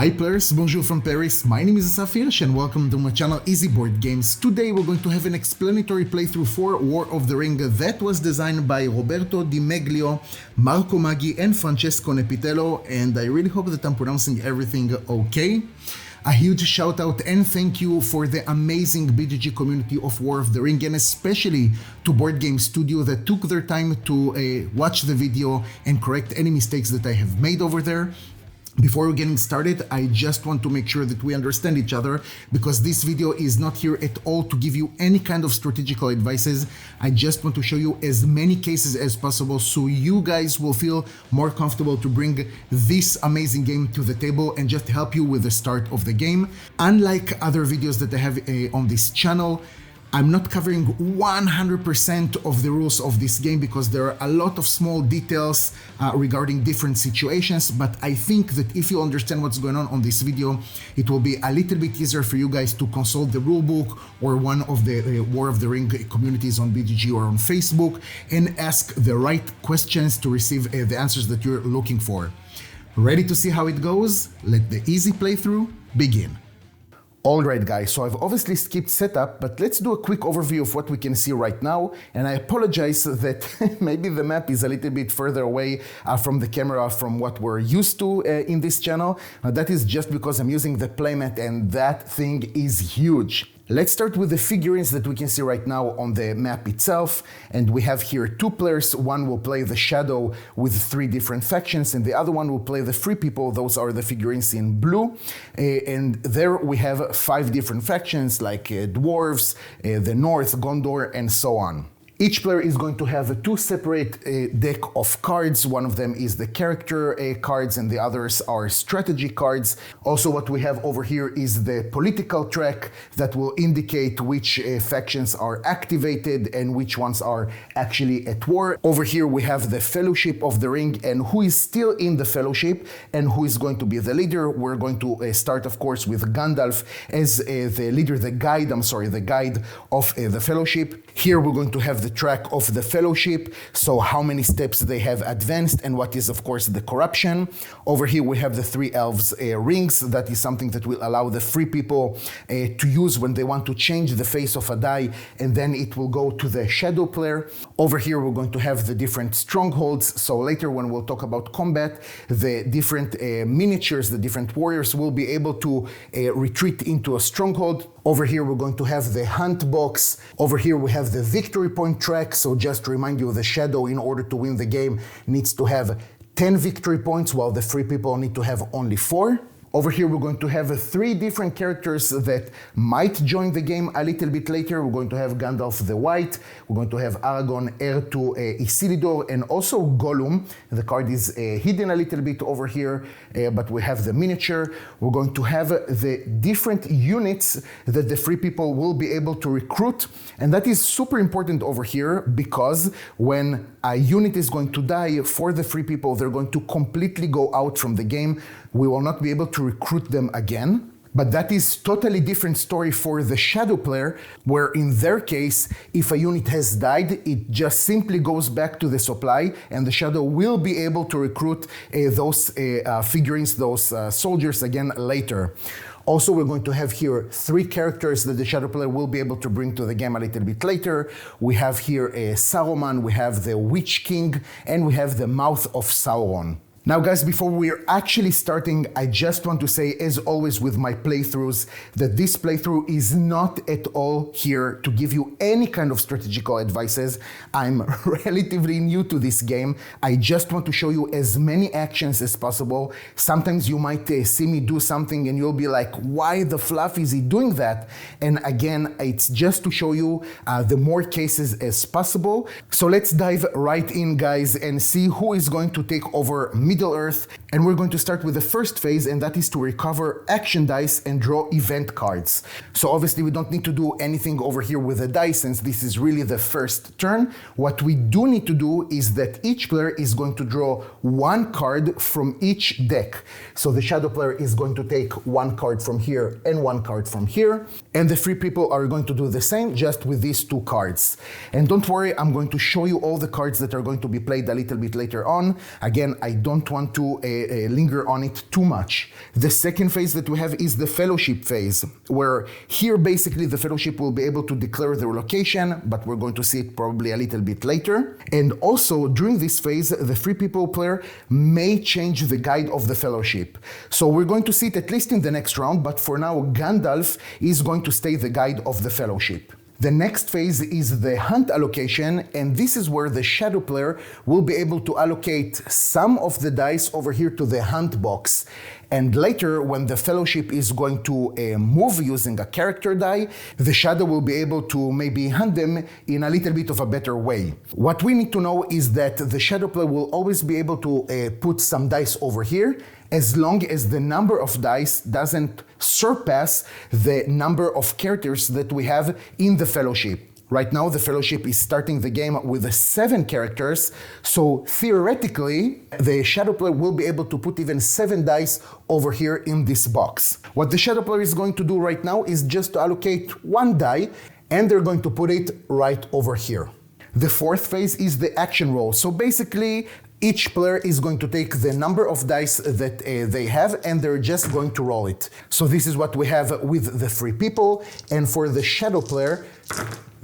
Hi players, bonjour from Paris, my name is Asaf and welcome to my channel Easy Board Games. Today we're going to have an explanatory playthrough for War of the Ring that was designed by Roberto Di Meglio, Marco Maggi and Francesco Nepitello, and I really hope that I'm pronouncing everything okay. A huge shout out and thank you for the amazing BGG community of War of the Ring, and especially to Board Game Studio that took their time to watch the video and correct any mistakes that I have made over there. Before we're getting started, I just want to make sure that we understand each other, because this video is not here at all to give you any kind of strategical advices. I just want to show you as many cases as possible so you guys will feel more comfortable to bring this amazing game to the table and just help you with the start of the game. Unlike other videos that I have on this channel, I'm not covering 100% of the rules of this game because there are a lot of small details regarding different situations, but I think that if you understand what's going on this video, it will be a little bit easier for you guys to consult the rulebook or one of the War of the Ring communities on BGG or on Facebook and ask the right questions to receive the answers that you're looking for. Ready to see how it goes? Let the easy playthrough begin. Alright guys, so I've obviously skipped setup, but let's do a quick overview of what we can see right now. And I apologize that maybe the map is a little bit further away from the camera from what we're used to in this channel. That is just because I'm using the playmat and that thing is huge. Let's start with the figurines that we can see right now on the map itself. And we have here two players. One will play the Shadow with three different factions, and the other one will play the Free People. Those are the figurines in blue. And there we have five different factions like Dwarves, the North, Gondor, and so on. Each player is going to have two separate deck of cards. One of them is the character cards and the others are strategy cards. Also what we have over here is the political track that will indicate which factions are activated and which ones are actually at war. Over here we have the Fellowship of the Ring and who is still in the Fellowship and who is going to be the leader. We're going to start of course with Gandalf as the leader, the guide of the Fellowship. Here we're going to have the track of the Fellowship, so how many steps they have advanced and what is of course the corruption. Over here we have the three elves rings. That is something that will allow the Free People to use when they want to change the face of a die, and then it will go to the Shadow player. Over here we're going to have the different strongholds, so later when we'll talk about combat, the different miniatures, the different warriors will be able to retreat into a stronghold. Over here we're going to have the hunt box. Over here we have the victory point track, so just to remind you, the Shadow in order to win the game needs to have 10 victory points while the Free People need to have only 4. Over here we're going to have three different characters that might join the game a little bit later. We're going to have Gandalf the White, we're going to have Aragorn, heir to Isildur, and also Gollum. The card is hidden a little bit over here, but we have the miniature. We're going to have the different units that the Free People will be able to recruit, and that is super important over here because when a unit is going to die for the Free People, they're going to completely go out from the game. We will not be able to recruit them again. But that is totally different story for the Shadow player, where in their case, if a unit has died, it just simply goes back to the supply and the Shadow will be able to recruit those figurines, those soldiers again later. Also, we're going to have here three characters that the Shadow player will be able to bring to the game a little bit later. We have here Saruman, we have the Witch King, and we have the Mouth of Sauron. Now guys, before we're actually starting, I just want to say, as always with my playthroughs, that this playthrough is not at all here to give you any kind of strategical advices. I'm relatively new to this game. I just want to show you as many actions as possible. Sometimes you might see me do something and you'll be like, why the fluff is he doing that? And again, it's just to show you the more cases as possible. So let's dive right in guys and see who is going to take over Middle Earth, and we're going to start with the first phase, and that is to recover action dice and draw event cards. So obviously we don't need to do anything over here with the dice since this is really the first turn. What we do need to do is that each player is going to draw one card from each deck. So the Shadow player is going to take one card from here and one card from here, and the Free People are going to do the same just with these two cards. And don't worry, I'm going to show you all the cards that are going to be played a little bit later on. Again, I don't don't want to linger on it too much. The second phase that we have is the fellowship phase, where here basically the fellowship will be able to declare their location, but we're going to see it probably a little bit later. And also during this phase, the free people player may change the guide of the fellowship. So we're going to see it at least in the next round, but for now Gandalf is going to stay the guide of the fellowship. The next phase is the hunt allocation, and this is where the shadow player will be able to allocate some of the dice over here to the hunt box. And later, when the fellowship is going to move using a character die, the shadow will be able to maybe hunt them in a little bit of a better way. What we need to know is that the shadow player will always be able to put some dice over here, as long as the number of dice doesn't surpass the number of characters that we have in the fellowship. Right now, the fellowship is starting the game with 7 characters, so theoretically, the shadow player will be able to put even 7 dice over here in this box. What the shadow player is going to do right now is just to allocate 1 die, and they're going to put it right over here. The fourth phase is the action roll. So basically, each player is going to take the number of dice that they have, and they're just going to roll it. So this is what we have with the free people, and for the shadow player,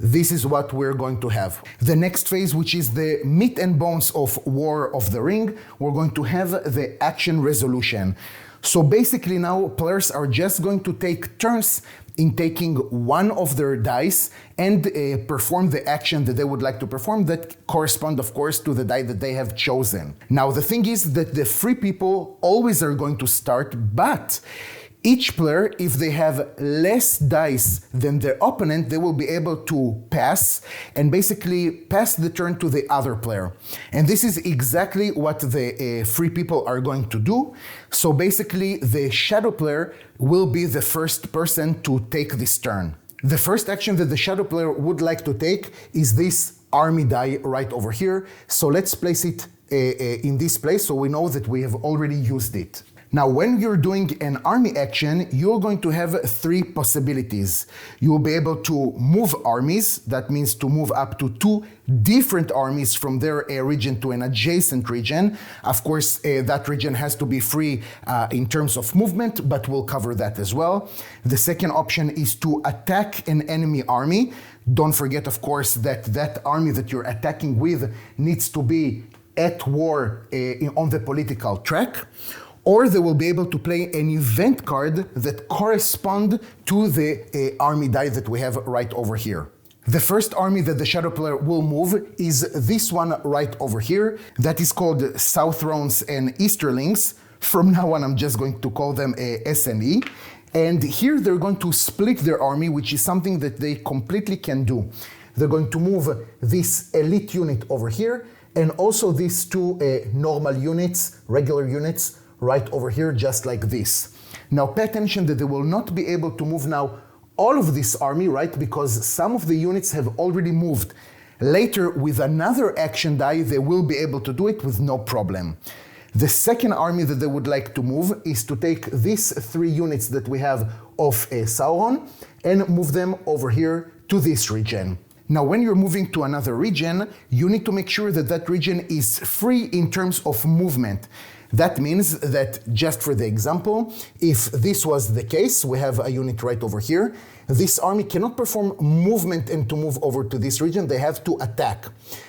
this is what we're going to have. The next phase, which is the meat and bones of War of the Ring, we're going to have the action resolution. So basically now players are just going to take turns in taking one of their dice and perform the action that they would like to perform that correspond, of course, to the die that they have chosen. Now, the thing is that the free people always are going to start, but each player, if they have less dice than their opponent, they will be able to pass and basically pass the turn to the other player. And this is exactly what the free people are going to do. So basically, the shadow player will be the first person to take this turn. The first action that the shadow player would like to take is this army die right over here. So let's place it in this place so we know that we have already used it. Now, when you're doing an army action, you're going to have 3 possibilities. You'll be able to move armies. That means to move up to 2 different armies from their region to an adjacent region. Of course, that region has to be free in terms of movement, but we'll cover that as well. The second option is to attack an enemy army. Don't forget, of course, that that army that you're attacking with needs to be at war on the political track. Or they will be able to play an event card that correspond to the army die that we have right over here. The first army that the shadow player will move is this one right over here. That is called Southrons and Easterlings. From now on, I'm just going to call them SNE. And here they're going to split their army, which is something that they completely can do. They're going to move this elite unit over here, and also these 2 normal units, regular units, right over here, just like this. Now pay attention that they will not be able to move now all of this army, right? Because some of the units have already moved. Later, with another action die, they will be able to do it with no problem. The second army that they would like to move is to take these 3 units that we have of Sauron and move them over here to this region. Now, when you're moving to another region, you need to make sure that that region is free in terms of movement. That means that, just for the example, if this was the case, we have a unit right over here, this army cannot perform movement and to move over to this region, they have to attack.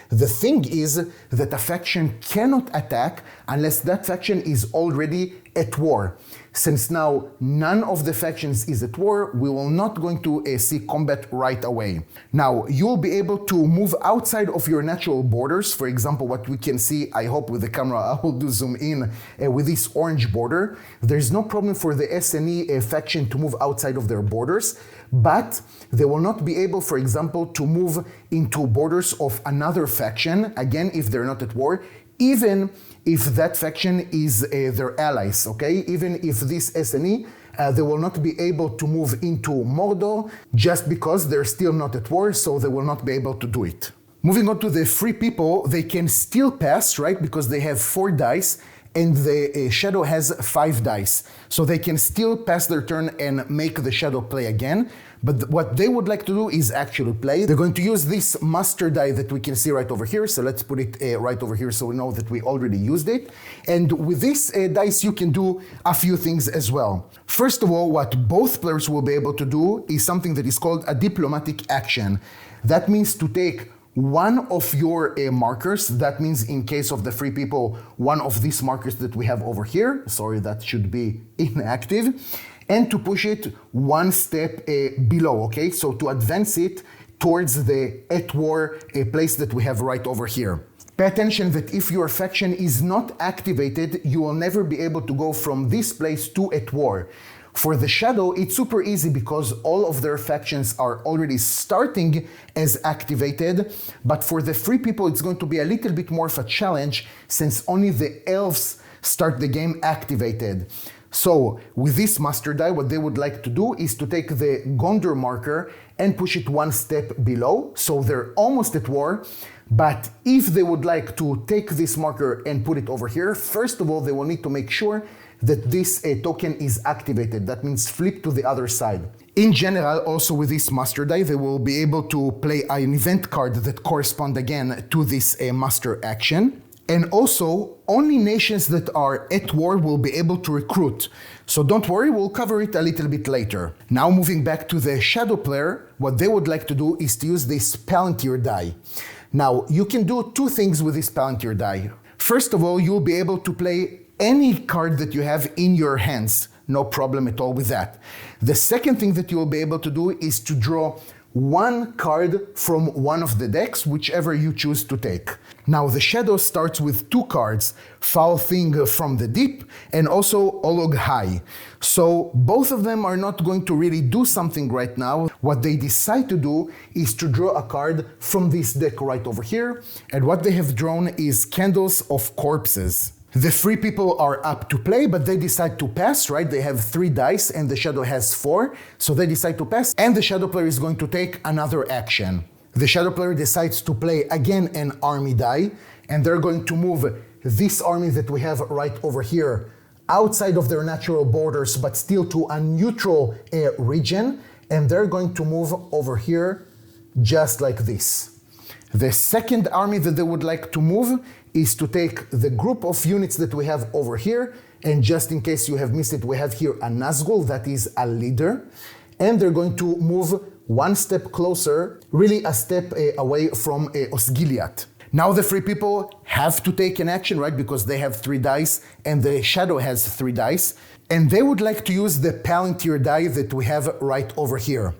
The thing is that a faction cannot attack unless that faction is already at war. Since now none of the factions is at war, we will not going to see combat right away. Now, you will be able to move outside of your natural borders. For example, what we can see, I hope with the camera, I will do zoom in with this orange border. There's no problem for the SNE faction to move outside of their borders, but they will not be able, for example, to move into borders of another faction, again, if they're not at war, even if that faction is their allies, okay? Even if this SNE, they will not be able to move into Mordor just because they're still not at war, so they will not be able to do it. Moving on to the free people, they can still pass, right? Because they have 4 dice, and the shadow has 5 dice. So they can still pass their turn and make the shadow play again. But what they would like to do is actually play. They're going to use this master die that we can see right over here. So let's put it right over here so we know that we already used it. And with this dice, you can do a few things as well. First of all, what both players will be able to do is something that is called a diplomatic action. That means to take one of your markers. That means in case of the free people, one of these markers that we have over here. Sorry, that should be inactive. And to push it one step below, okay? So to advance it towards the at war place that we have right over here. Pay attention that if your faction is not activated, you will never be able to go from this place to at war. For the shadow, it's super easy because all of their factions are already starting as activated, but for the free people, it's going to be a little bit more of a challenge since only the elves start the game activated. So with this master die, what they would like to do is to take the Gondor marker and push it one step below. So they're almost at war. But if they would like to take this marker and put it over here, first of all, they will need to make sure that this token is activated. That means flip to the other side. In general, also with this master die, they will be able to play an event card that correspond again to this master action. And also, only nations that are at war will be able to recruit. So don't worry, we'll cover it a little bit later. Now moving back to the shadow player, what they would like to do is to use this Palantir die. Now, you can do two things with this Palantir die. First of all, you'll be able to play any card that you have in your hands. No problem at all with that. The second thing that you'll be able to do is to draw one card from one of the decks, whichever you choose to take. Now the shadow starts with two cards, Foul Thing from the Deep and also Olog High. So both of them are not going to really do something right now. What they decide to do is to draw a card from this deck right over here, and what they have drawn is Candles of Corpses. The free people are up to play, but they decide to pass, right? They have 3 dice and the shadow has 4, so they decide to pass, and the shadow player is going to take another action. The shadow player decides to play again an army die, and they're going to move this army that we have right over here outside of their natural borders, but still to a neutral region, and they're going to move over here just like this. The second army that they would like to move is to take the group of units that we have over here, and just in case you have missed it, we have here a Nazgul, that is a leader, and they're going to move one step closer, really a step away from Osgiliath. Now the free people have to take an action, right, because they have 3 dice and the shadow has 3 dice, and they would like to use the Palantir die that we have right over here.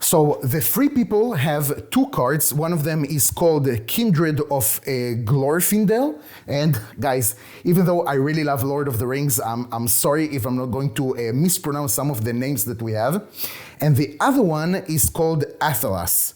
So the free people have 2 cards. One of them is called Kindred of Glorfindel. And guys, even though I really love Lord of the Rings, I'm sorry if I'm not going to mispronounce some of the names that we have. And the other one is called Athelas.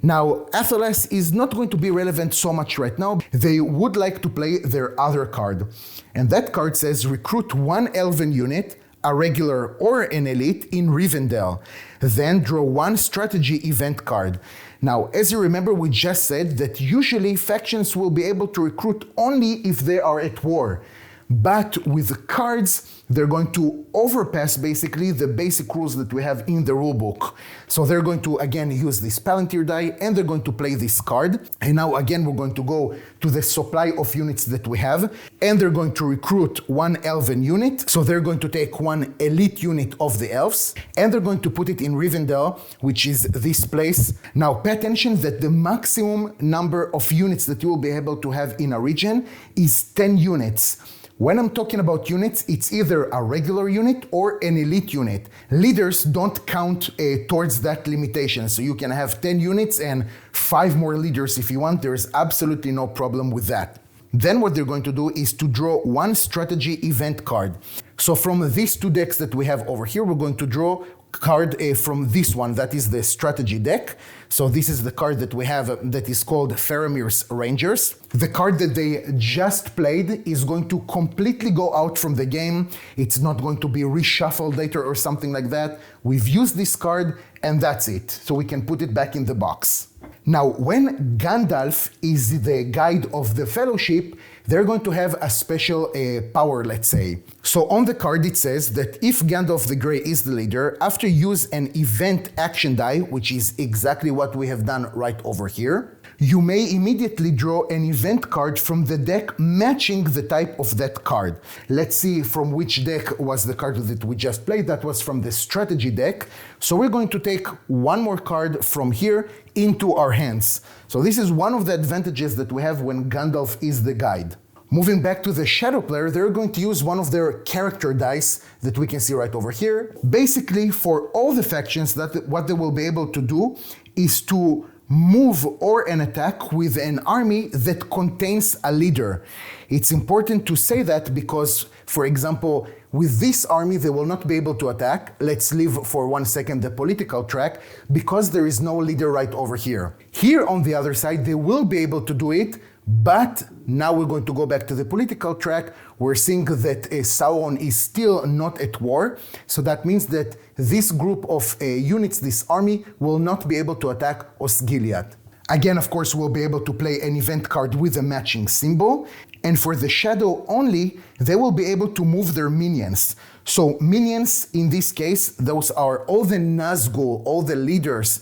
Now, Athelas is not going to be relevant so much right now. They would like to play their other card. And that card says recruit 1 elven unit, a regular or an elite in Rivendell. Then draw 1 strategy event card. Now, as you remember, we just said that usually factions will be able to recruit only if they are at war. But with the cards, they're going to overpass basically the basic rules that we have in the rulebook. So they're going to again use this Palantir die and they're going to play this card. And now again, we're going to go to the supply of units that we have, and they're going to recruit 1 elven unit. So they're going to take 1 elite unit of the elves and they're going to put it in Rivendell, which is this place. Now pay attention that the maximum number of units that you will be able to have in a region is 10 units. When I'm talking about units, it's either a regular unit or an elite unit. Leaders don't count towards that limitation, so you can have 10 units and 5 more leaders if you want. There's absolutely no problem with that. Then what they're going to do is to draw 1 strategy event card. So from these 2 decks that we have over here, we're going to draw card from this one, that is the strategy deck. So this is the card that we have that is called Faramir's Rangers. The card that they just played is going to completely go out from the game. It's not going to be reshuffled later or something like that. We've used this card and that's it. So we can put it back in the box. Now, when Gandalf is the guide of the Fellowship, they're going to have a special power, let's say. So on the card it says that if Gandalf the Grey is the leader, after use an event action die, which is exactly what we have done right over here, you may immediately draw an event card from the deck matching the type of that card. Let's see from which deck was the card that we just played. That was from the strategy deck. So we're going to take one more card from here into our hands. So this is one of the advantages that we have when Gandalf is the guide. Moving back to the shadow player, they're going to use one of their character dice that we can see right over here. Basically, for all the factions, what they will be able to do is to move or an attack with an army that contains a leader. It's important to say that because, for example, with this army, they will not be able to attack. Let's leave for 1 second the political track, because there is no leader right over here. Here on the other side, they will be able to do it, but now we're going to go back to the political track. We're seeing that Sauron is still not at war. So that means that this group of units, this army, will not be able to attack Osgiliath. Again, of course, we'll be able to play an event card with a matching symbol. And for the shadow only, they will be able to move their minions. So minions, in this case, those are all the Nazgul, all the leaders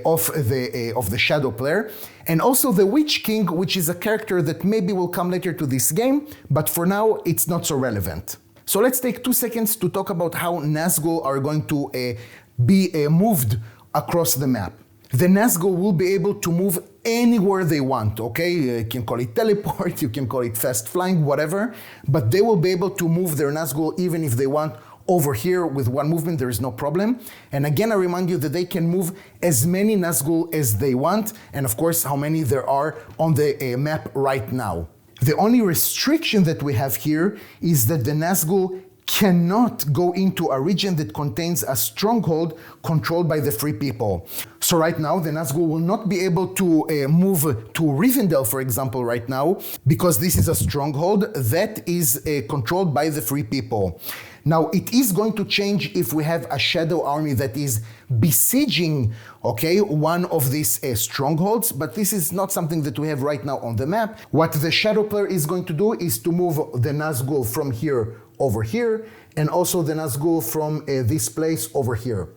of the shadow player. And also the Witch King, which is a character that maybe will come later to this game, but for now, it's not so relevant. So let's take 2 seconds to talk about how Nazgul are going to be moved across the map. The Nazgul will be able to move anywhere they want, okay? You can call it teleport, you can call it fast flying, whatever, but they will be able to move their Nazgul even if they want over here with one movement, there is no problem. And again, I remind you that they can move as many Nazgul as they want, and of course, how many there are on the map right now. The only restriction that we have here is that the Nazgul cannot go into a region that contains a stronghold controlled by the Free People. So right now, the Nazgul will not be able to move to Rivendell, for example, right now, because this is a stronghold that is controlled by the Free People. Now, it is going to change if we have a shadow army that is besieging, okay, one of these strongholds, but this is not something that we have right now on the map. What the shadow player is going to do is to move the Nazgul from here over here, and also the Nazgul from this place over here.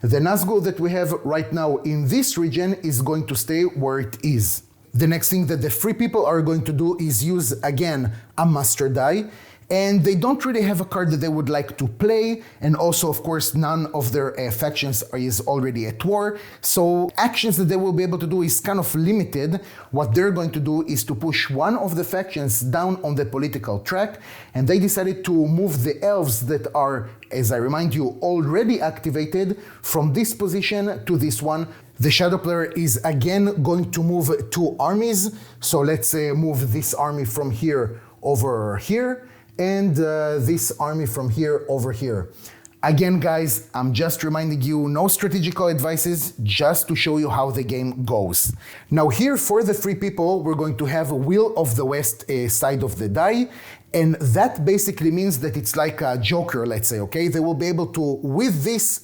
The Nazgul that we have right now in this region is going to stay where it is. The next thing that the Free People are going to do is use, again, a Master Die, and they don't really have a card that they would like to play, and also, of course, none of their factions is already at war, so actions that they will be able to do is kind of limited. What they're going to do is to push one of the factions down on the political track, and they decided to move the elves that are, as I remind you, already activated from this position to this one. The shadow player is again going to move 2 armies, so let's move this army from here over here, and this army from here over here. Again, guys, I'm just reminding you, no strategical advices, just to show you how the game goes. Now here, for the Free People, we're going to have a Will of the West side of the die, and that basically means that it's like a Joker, let's say, okay? They will be able to, with this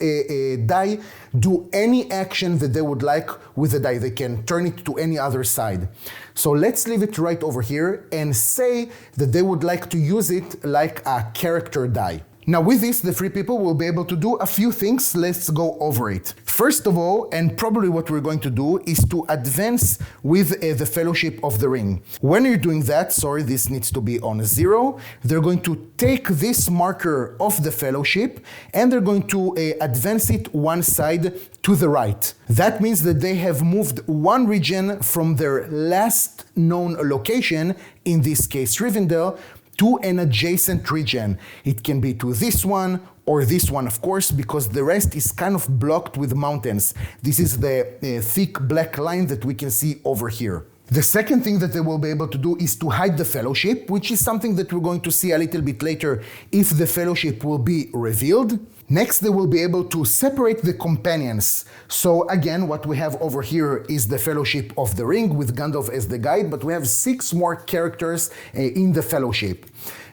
die, do any action that they would like with the die. They can turn it to any other side. So let's leave it right over here and say that they would like to use it like a character die. Now with this, the Free People will be able to do a few things. Let's go over it. First of all, and probably what we're going to do, is to advance with the Fellowship of the Ring. When you're doing that, sorry, this needs to be on 0, they're going to take this marker of the Fellowship and they're going to advance it one side to the right. That means that they have moved one region from their last known location, in this case Rivendell, to an adjacent region. It can be to this one or this one, of course, because the rest is kind of blocked with mountains. This is the thick black line that we can see over here. The second thing that they will be able to do is to hide the Fellowship, which is something that we're going to see a little bit later if the Fellowship will be revealed. Next, they will be able to separate the companions. So again, what we have over here is the Fellowship of the Ring with Gandalf as the guide, but we have 6 more characters in the Fellowship.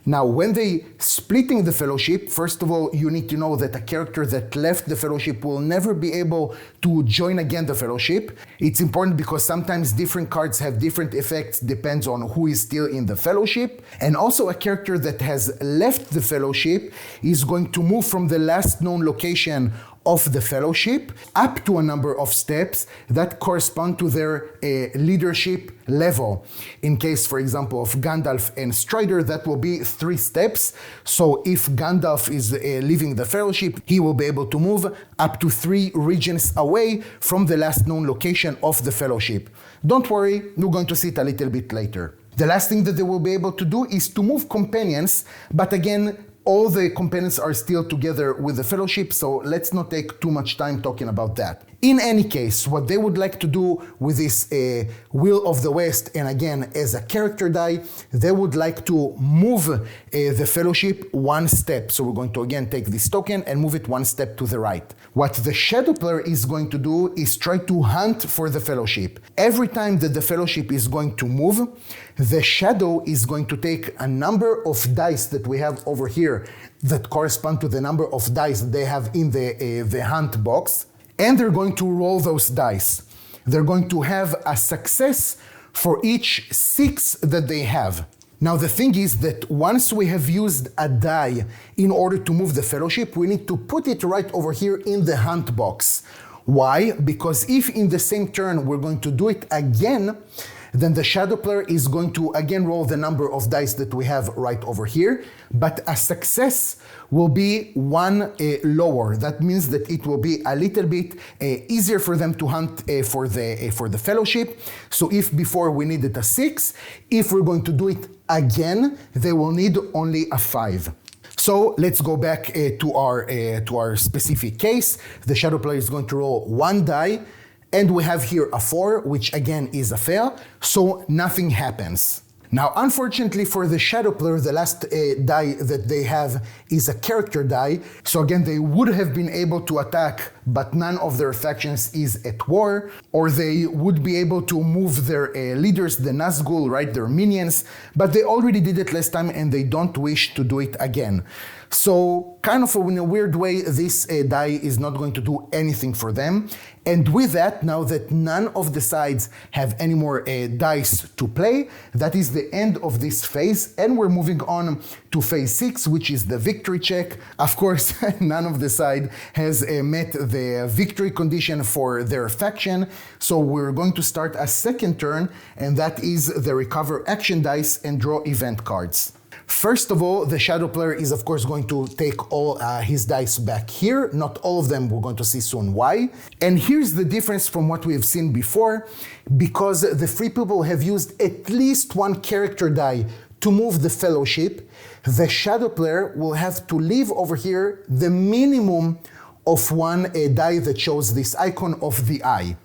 Now, when they splitting the Fellowship, first of all, you need to know that a character that left the Fellowship will never be able to join again the Fellowship. It's important because sometimes different cards have different effects, depends on who is still in the Fellowship. And also a character that has left the Fellowship is going to move from the last known location of the Fellowship up to a number of steps that correspond to their leadership level. In case, for example, of Gandalf and Strider, that will be 3 steps. So if Gandalf is leaving the Fellowship, he will be able to move up to 3 regions away from the last known location of the Fellowship. Don't worry, we're going to see it a little bit later. The last thing that they will be able to do is to move companions, but again, all the companions are still together with the Fellowship, so let's not take too much time talking about that. In any case, what they would like to do with this Will of the West, and again, as a character die, they would like to move the Fellowship 1 step. So we're going to again take this token and move it 1 step to the right. What the Shadow player is going to do is try to hunt for the Fellowship. Every time that the Fellowship is going to move, the Shadow is going to take a number of dice that we have over here that correspond to the number of dice they have in the hunt box, and they're going to roll those dice. They're going to have a success for each 6 that they have. Now the thing is that once we have used a die in order to move the Fellowship, we need to put it right over here in the hunt box. Why? Because if in the same turn we're going to do it again, then the Shadow player is going to again roll the number of dice that we have right over here, but a success will be 1 lower. That means that it will be a little bit easier for them to hunt for the Fellowship. So if before we needed a 6, if we're going to do it again, they will need only a 5. So let's go back to our specific case. The Shadow player is going to roll 1 die, and we have here a 4, which again is a fail, so nothing happens. Now, unfortunately for the Shadow player, the last die that they have is a character die. So again, they would have been able to attack, but none of their factions is at war, or they would be able to move their leaders, the Nazgul, right, their minions, but they already did it last time and they don't wish to do it again. So kind of in a weird way, this die is not going to do anything for them. And with that, now that none of the sides have any more dice to play, that is the end of this phase, and we're moving on to phase 6, which is the victory check. Of course, none of the side has met the victory condition for their faction, so we're going to start a second turn, and that is the recover action dice and draw event cards. First of all, the Shadow player is of course going to take all his dice back here. Not all of them, we're going to see soon why. And here's the difference from what we have seen before. Because the free people have used at least 1 character die to move the Fellowship, the Shadow player will have to leave over here the minimum of 1 die that shows this icon of the eye.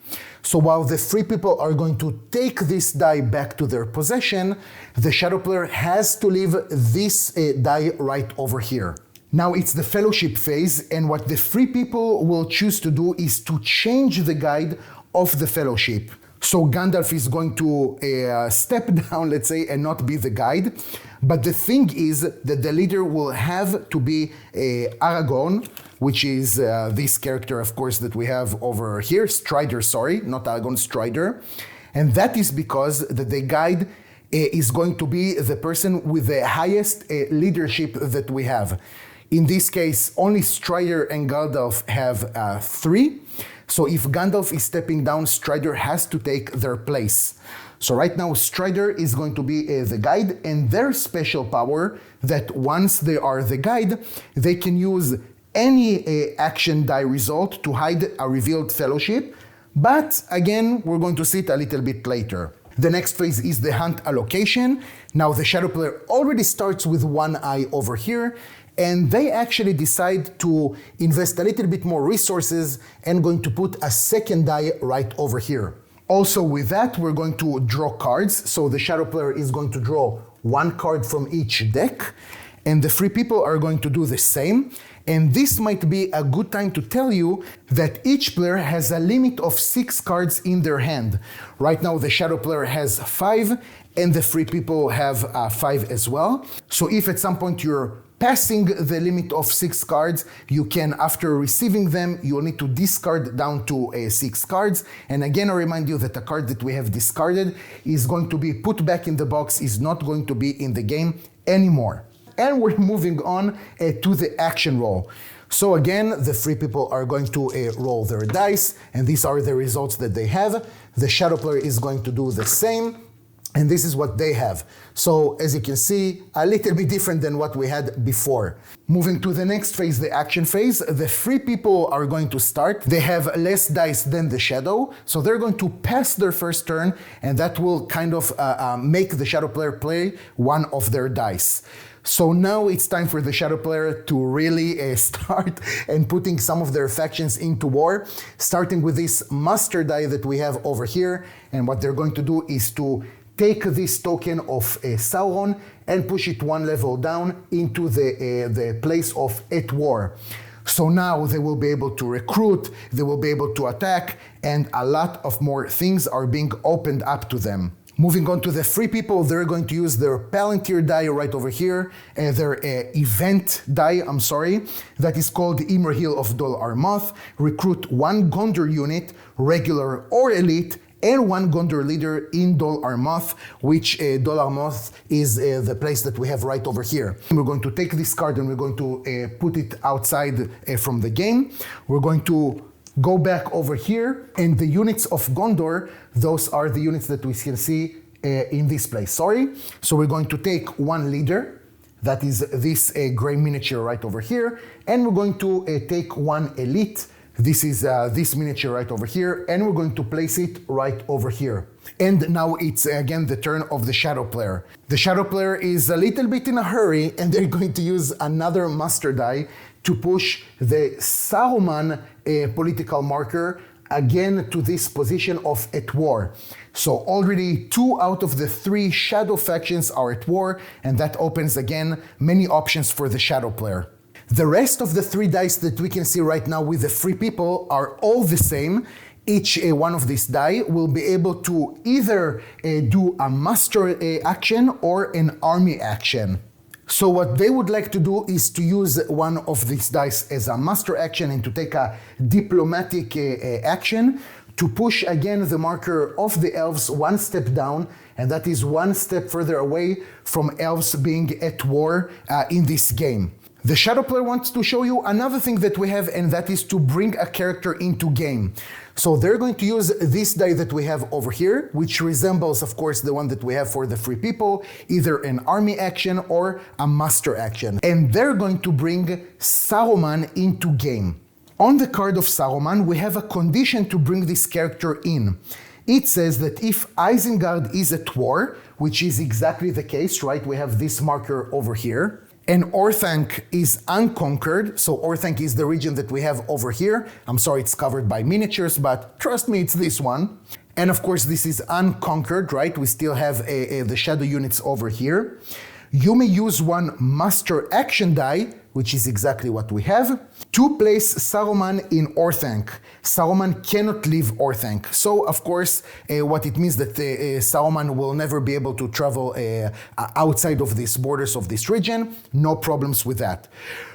So while the free people are going to take this die back to their possession, the Shadow player has to leave this die right over here. Now it's the Fellowship phase, and what the free people will choose to do is to change the guide of the Fellowship. So Gandalf is going to step down, let's say, and not be the guide. But the thing is that the leader will have to be Aragorn, which is this character, of course, that we have over here. Strider, sorry, not Aragorn, Strider. And that is because the guide is going to be the person with the highest leadership that we have. In this case, only Strider and Gandalf have 3. So if Gandalf is stepping down, Strider has to take their place. So right now, Strider is going to be the guide, and their special power that once they are the guide, they can use any action die result to hide a revealed Fellowship. But again, we're going to see it a little bit later. The next phase is the hunt allocation. Now the Shadow player already starts with 1 eye over here, and they actually decide to invest a little bit more resources and going to put a second die right over here. Also with that, we're going to draw cards. So the Shadow player is going to draw 1 card from each deck, and the free people are going to do the same. And this might be a good time to tell you that each player has a limit of 6 cards in their hand. Right now the shadow player has 5 and the free people have 5 as well. So if at some point you're passing the limit of 6 cards, you can, after receiving them, you'll need to discard down to 6 cards. And again, I remind you that the card that we have discarded is going to be put back in the box, is not going to be in the game anymore. And we're moving on to the action roll. So again, the free people are going to roll their dice, and these are the results that they have. The shadow player is going to do the same, and this is what they have. So as you can see, a little bit different than what we had before. Moving to the next phase, the action phase, the free people are going to start. They have less dice than the shadow, so they're going to pass their first turn, and that will kind of make the shadow player play one of their dice. So now it's time for the shadow player to really start and putting some of their factions into war, starting with this master die that we have over here. And what they're going to do is to take this token of Sauron and push it 1 level down into the place of at war. So now they will be able to recruit, they will be able to attack, and a lot of more things are being opened up to them. Moving on to the free people, they're going to use their Palantir die right over here, their event die, that is called Imrahil of Dol Armoth. Recruit 1 Gondor unit, regular or elite, and 1 Gondor leader in Dol Armoth, which Dol Armoth is the place that we have right over here. We're going to take this card and we're going to put it outside from the game. We're going to go back over here, and the units of Gondor, those are the units that we can see in this place, So we're going to take 1 leader, that is this gray miniature right over here, and we're going to take 1 elite, this is this miniature right over here, and we're going to place it right over here. And now it's again the turn of the shadow player. The shadow player is a little bit in a hurry, and they're going to use another master die to push the Saruman political marker again to this position of at war. So already 2 out of the 3 shadow factions are at war, and that opens again many options for the shadow player. The rest of the 3 dice that we can see right now with the free people are all the same. Each one of these die will be able to either do a master action or an army action. So what they would like to do is to use one of these dice as a master action and to take a diplomatic action to push again the marker of the elves 1 step down, and that is 1 step further away from elves being at war in this game. The shadow player wants to show you another thing that we have, and that is to bring a character into game. So they're going to use this die that we have over here, which resembles, of course, the one that we have for the free people, either an army action or a master action. And they're going to bring Saruman into game. On the card of Saruman, we have a condition to bring this character in. It says that if Isengard is at war, which is exactly the case, right? We have this marker over here. And Orthanc is unconquered, so Orthanc is the region that we have over here. I'm sorry, it's covered by miniatures, but trust me, it's this one. And of course, this is unconquered, right? We still have the shadow units over here. You may use 1 master action die, which is exactly what we have, to place Saruman in Orthanc. Saruman cannot leave Orthanc. So, of course, what it means that Saruman will never be able to travel outside of these borders of this region. No problems with that.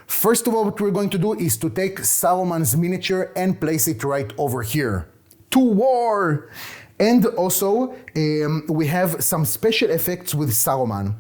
First of all, what we're going to do is to take Saruman's miniature and place it right over here. To war! And also, we have some special effects with Saruman.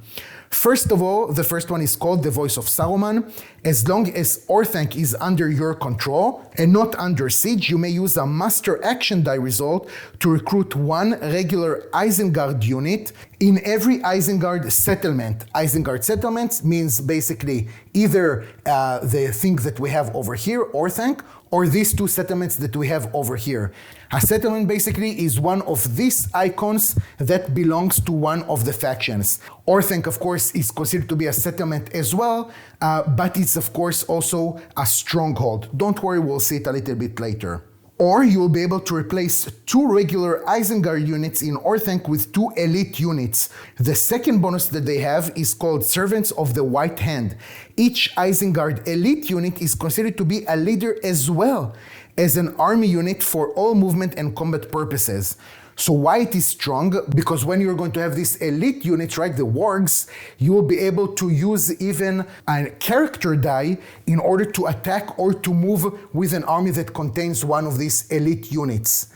First of all, the first one is called the Voice of Saruman. As long as Orthanc is under your control and not under siege, you may use a master action die result to recruit 1 regular Isengard unit in every Isengard settlement. Isengard settlements means basically either the thing that we have over here, Orthanc, or these 2 settlements that we have over here. A settlement basically is one of these icons that belongs to one of the factions. Orthanc, of course, is considered to be a settlement as well, but it's of course also a stronghold. Don't worry, we'll see it a little bit later. Or you will be able to replace 2 regular Isengard units in Orthanc with 2 elite units. The second bonus that they have is called Servants of the White Hand. Each Isengard elite unit is considered to be a leader as well as an army unit for all movement and combat purposes. So why it is strong? Because when you're going to have these elite units, right, the wargs, you will be able to use even a character die in order to attack or to move with an army that contains one of these elite units.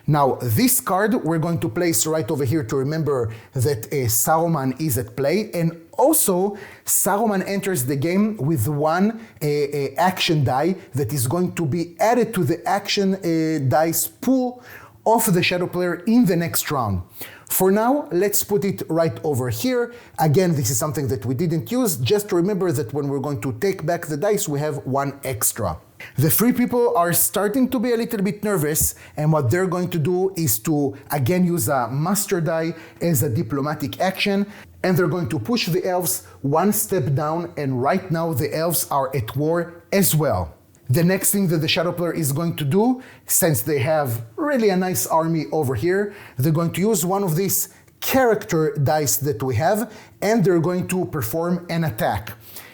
Now, this card we're going to place right over here to remember that Saruman is at play, and also Saruman enters the game with one action die that is going to be added to the action dice pool of the shadow player in the next round. For now, let's put it right over here. Again, this is something that we didn't use. Just remember that when we're going to take back the dice, we have one extra. The free people are starting to be a little bit nervous, and what they're going to do is to again use a master die as a diplomatic action, and they're going to push the elves one step down, and right now the elves are at war as well. The next thing that the shadow player is going to do, since they have really a nice army over here, they're going to use one of these character dice that we have, and they're going to perform an attack.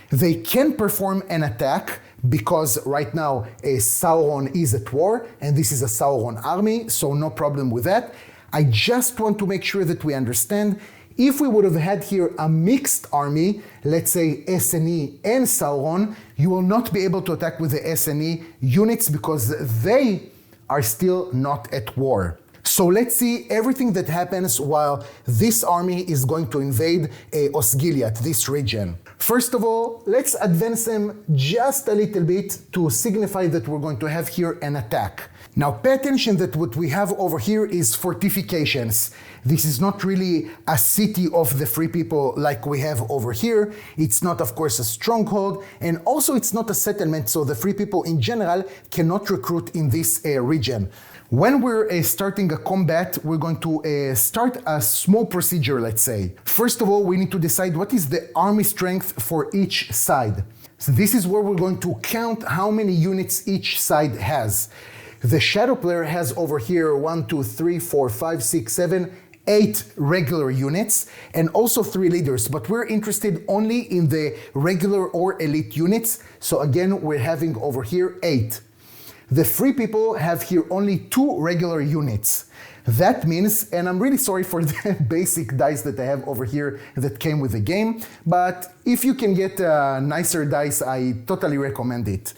They can perform an attack because right now Sauron is at war, and this is a Sauron army, so no problem with that. I just want to make sure that we understand, if we would have had here a mixed army, let's say SNE and Sauron, you will not be able to attack with the SNE units because they are still not at war. So let's see everything that happens while this army is going to invade Osgiliath, this region. First of all, let's advance them just a little bit to signify that we're going to have here an attack. Now pay attention that what we have over here is fortifications. This is not really a city of the free people like we have over here. It's not, of course, a stronghold, and also it's not a settlement, so the free people in general cannot recruit in this region. When we're starting a combat, we're going to start a small procedure, let's say. First of all, we need to decide what is the army strength for each side. So this is where we're going to count how many units each side has. The shadow player has over here 1, 2, 3, 4, 5, 6, 7, 8 regular units and also 3 leaders, but we're interested only in the regular or elite units. So again, we're having over here 8. The free people have here only 2 regular units. That means, and I'm really sorry for the basic dice that I have over here that came with the game, but if you can get nicer dice, I totally recommend it.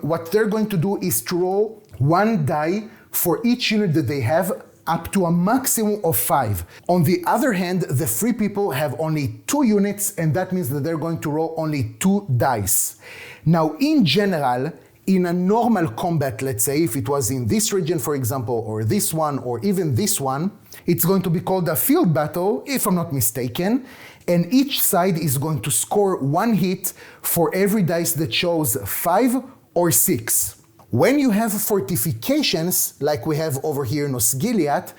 What they're going to do is to roll 1 die for each unit that they have, up to a maximum of 5. On the other hand, the free people have only 2 units, and that means that they're going to roll only 2 dice. Now, in general, in a normal combat, let's say, if it was in this region, for example, or this one, or even this one, it's going to be called a field battle, if I'm not mistaken, and each side is going to score 1 hit for every dice that shows 5 or 6. When you have fortifications, like we have over here in Osgiliath,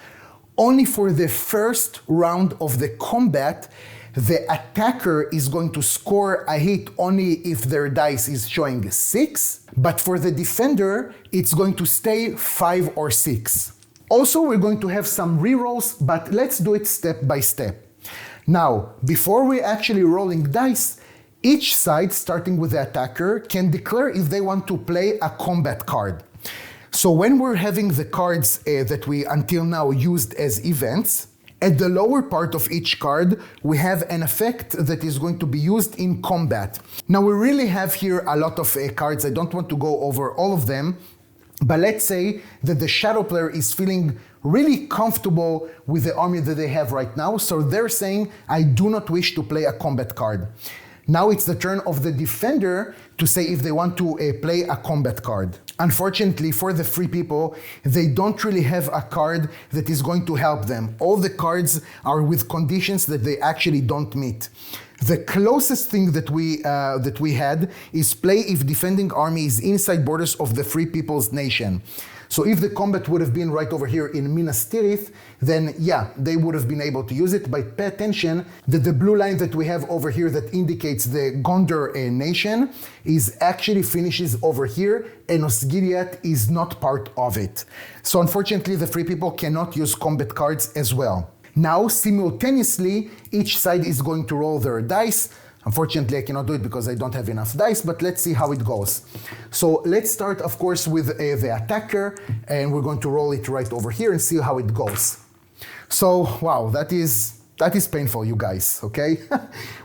only for the first round of the combat, the attacker is going to score a hit only if their dice is showing 6, but for the defender, it's going to stay 5 or 6. Also, we're going to have some rerolls, but let's do it step by step. Now, before we're actually rolling dice, each side, starting with the attacker, can declare if they want to play a combat card. So when we're having the cards that we until now used as events, at the lower part of each card, we have an effect that is going to be used in combat. Now we really have here a lot of cards. I don't want to go over all of them, but let's say that the shadow player is feeling really comfortable with the army that they have right now. So they're saying, I do not wish to play a combat card. Now it's the turn of the defender to say if they want to play a combat card. Unfortunately for the free people, they don't really have a card that is going to help them. All the cards are with conditions that they actually don't meet. The closest thing that we had is play if defending army is inside borders of the free people's nation. So if the combat would have been right over here in Minas Tirith, then yeah, they would have been able to use it. But pay attention that the blue line that we have over here that indicates the Gondor nation is actually finishes over here, and Osgiliath is not part of it. So unfortunately, the free people cannot use combat cards as well. Now, simultaneously, each side is going to roll their dice. Unfortunately, I cannot do it because I don't have enough dice, but let's see how it goes. So let's start, of course, with the attacker, and we're going to roll it right over here and see how it goes. So, wow, that is painful, you guys, okay?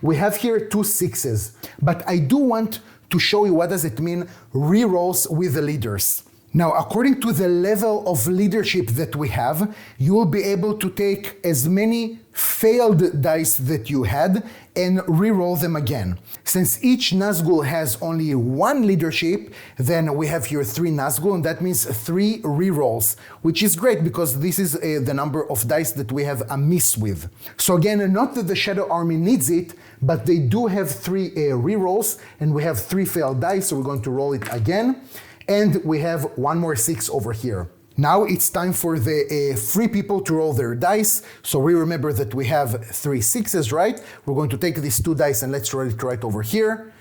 We have here 2 6s, but I do want to show you what does it mean, rerolls with the leaders. Now, according to the level of leadership that we have, you will be able to take as many failed dice that you had and re-roll them again. Since each Nazgul has only 1 leadership, then we have here 3 Nazgul, and that means 3 re-rolls, which is great because this is the number of dice that we have a miss with. So again, not that the Shadow Army needs it, but they do have 3 re-rolls, and we have 3 failed dice, so we're going to roll it again. And we have 1 more 6 over here. Now it's time for the free people to roll their dice. So we remember that we have 3 6s, right? We're going to take these 2 dice and let's roll it right over here.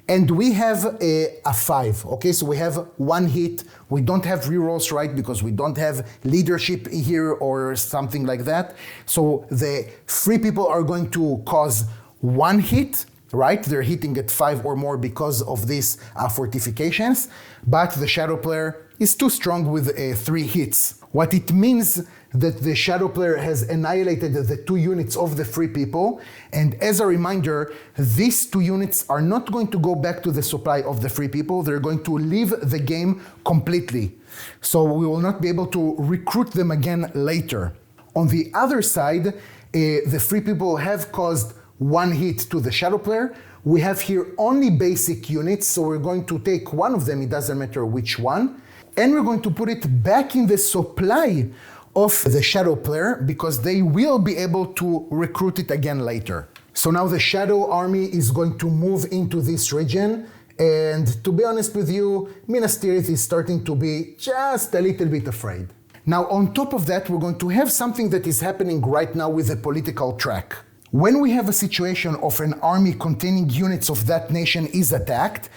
And we have a 5, okay? So we have 1 hit. We don't have rerolls, right? Because we don't have leadership here or something like that. So the free people are going to cause 1 hit, right? They're hitting at 5 or more because of these fortifications, but the shadow player is too strong with 3 hits. What it means that the shadow player has annihilated the 2 units of the free people, and as a reminder, these 2 units are not going to go back to the supply of the free people, they're going to leave the game completely. So we will not be able to recruit them again later. On the other side, the free people have caused 1 hit to the shadow player. We have here only basic units, so we're going to take 1 of them, it doesn't matter which one, and we're going to put it back in the supply of the shadow player because they will be able to recruit it again later. So now the shadow army is going to move into this region, and to be honest with you, Minas Tirith is starting to be just a little bit afraid. Now on top of that, we're going to have something that is happening right now with the political track. When we have a situation of an army containing units of that nation is attacked,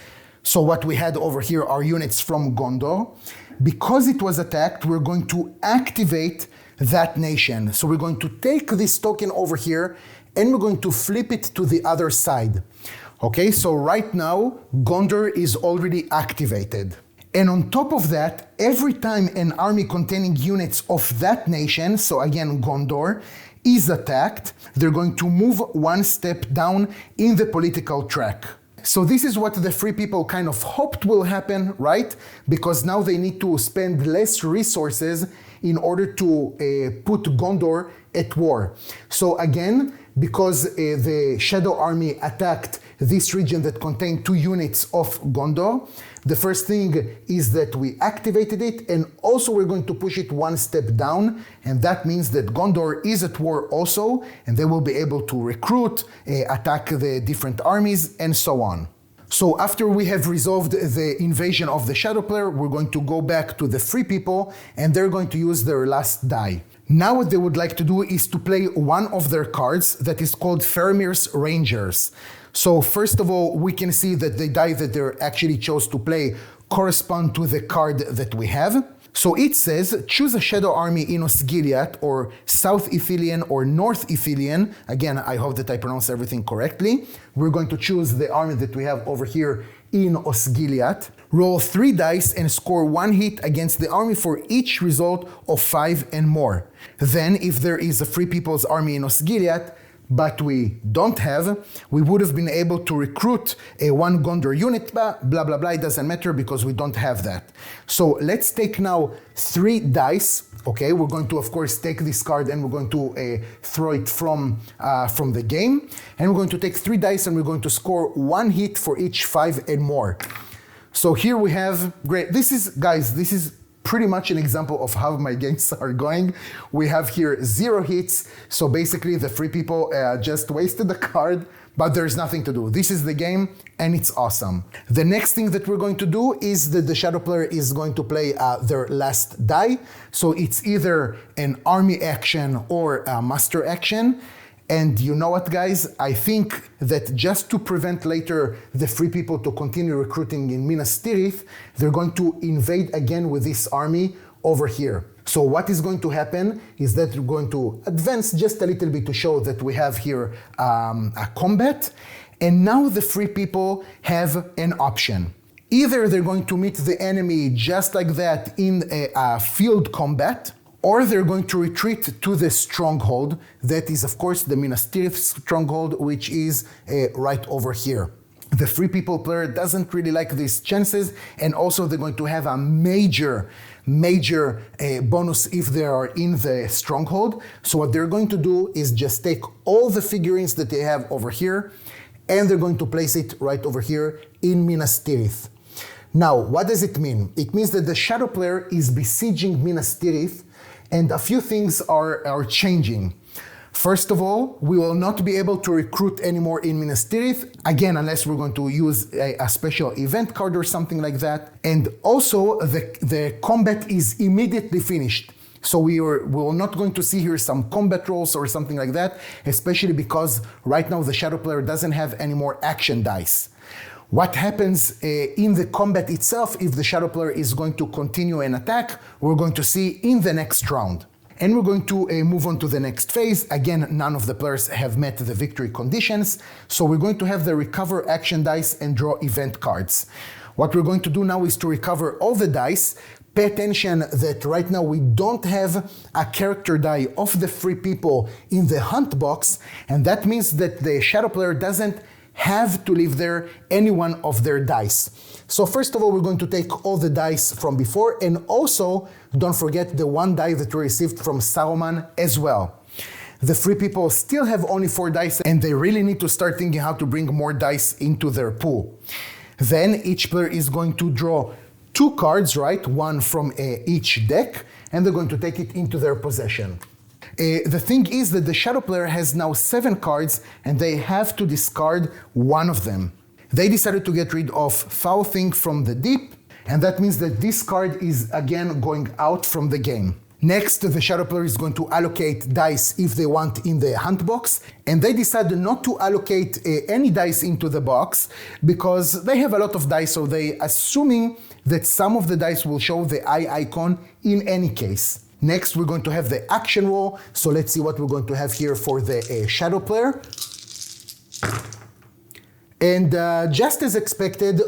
so what we had over here are units from Gondor, because it was attacked, we're going to activate that nation. So we're going to take this token over here and we're going to flip it to the other side. Okay, so right now, Gondor is already activated. And on top of that, every time an army containing units of that nation, so again Gondor, is attacked, they're going to move 1 step down in the political track. So this is what the free people kind of hoped will happen, right? Because now they need to spend less resources in order to put Gondor at war. So again, because the Shadow Army attacked this region that contained 2 units of Gondor, the first thing is that we activated it, and also we're going to push it 1 step down, and that means that Gondor is at war also, and they will be able to recruit, attack the different armies, and so on. So after we have resolved the invasion of the shadow player, we're going to go back to the free people, and they're going to use their last die. Now what they would like to do is to play 1 of their cards that is called Faramir's Rangers. So first of all, we can see that the die that they actually chose to play correspond to the card that we have. So it says, choose a shadow army in Osgiliath or South Ithilien or North Ithilien. Again, I hope that I pronounce everything correctly. We're going to choose the army that we have over here in Osgiliath. Roll 3 dice and score 1 hit against the army for each result of 5 and more. Then, if there is a Free People's Army in Osgiliath, but we don't have, we would have been able to recruit a 1 Gondor unit, blah, blah, blah, it doesn't matter because we don't have that. So let's take now 3 dice, okay? We're going to, of course, take this card and we're going to throw it from the game. And we're going to take 3 dice and we're going to score 1 hit for each 5 and more. So here we have, great, this is, guys, this is pretty much an example of how my games are going. We have here 0 hits, so basically the 3 people just wasted the card, but there's nothing to do. This is the game, and it's awesome. The next thing that we're going to do is that the shadow player is going to play their last die. So it's either an army action or a master action. And you know what, guys? I think that just to prevent later the 3 people to continue recruiting in Minas Tirith, they're going to invade again with this army over here. So what is going to happen is that we're going to advance just a little bit to show that we have here a combat. And now the 3 people have an option. Either they're going to meet the enemy just like that in a field combat, or they're going to retreat to the stronghold. That is, of course, the Minas Tirith stronghold, which is right over here. The 3 people player doesn't really like these chances, and also they're going to have a major bonus if they are in the stronghold. So what they're going to do is just take all the figurines that they have over here, and they're going to place it right over here in Minas Tirith. Now, what does it mean? It means that the shadow player is besieging Minas Tirith, and a few things are changing. First of all, we will not be able to recruit anymore in Minas Tirith, again, unless we're going to use a special event card or something like that. And also, the combat is immediately finished. So we're not going to see here some combat rolls or something like that, especially because right now the shadow player doesn't have any more action dice. What happens in the combat itself, if the shadow player is going to continue an attack, we're going to see in the next round. And we're going to move on to the next phase. Again, none of the players have met the victory conditions, so we're going to have the recover action dice and draw event cards. What we're going to do now is to recover all the dice. Pay attention that right now we don't have a character die of the 3 people in the hunt box, and that means that the shadow player doesn't have to leave there any one of their dice. So first of all, we're going to take all the dice from before, and also don't forget the 1 die that we received from Saruman as well. The 3 people still have only 4 dice, and they really need to start thinking how to bring more dice into their pool. Then each player is going to draw 2 cards, right? 1 from each deck, and they're going to take it into their possession. The thing is that the shadow player has now 7 cards, and they have to discard 1 of them. They decided to get rid of Foul Thing from the Deep, and that means that this card is again going out from the game. Next, the shadow player is going to allocate dice if they want in the hunt box, and they decided not to allocate any dice into the box because they have a lot of dice, so they assuming that some of the dice will show the eye icon in any case. Next, we're going to have the action roll, so let's see what we're going to have here for the shadow player. And just as expected,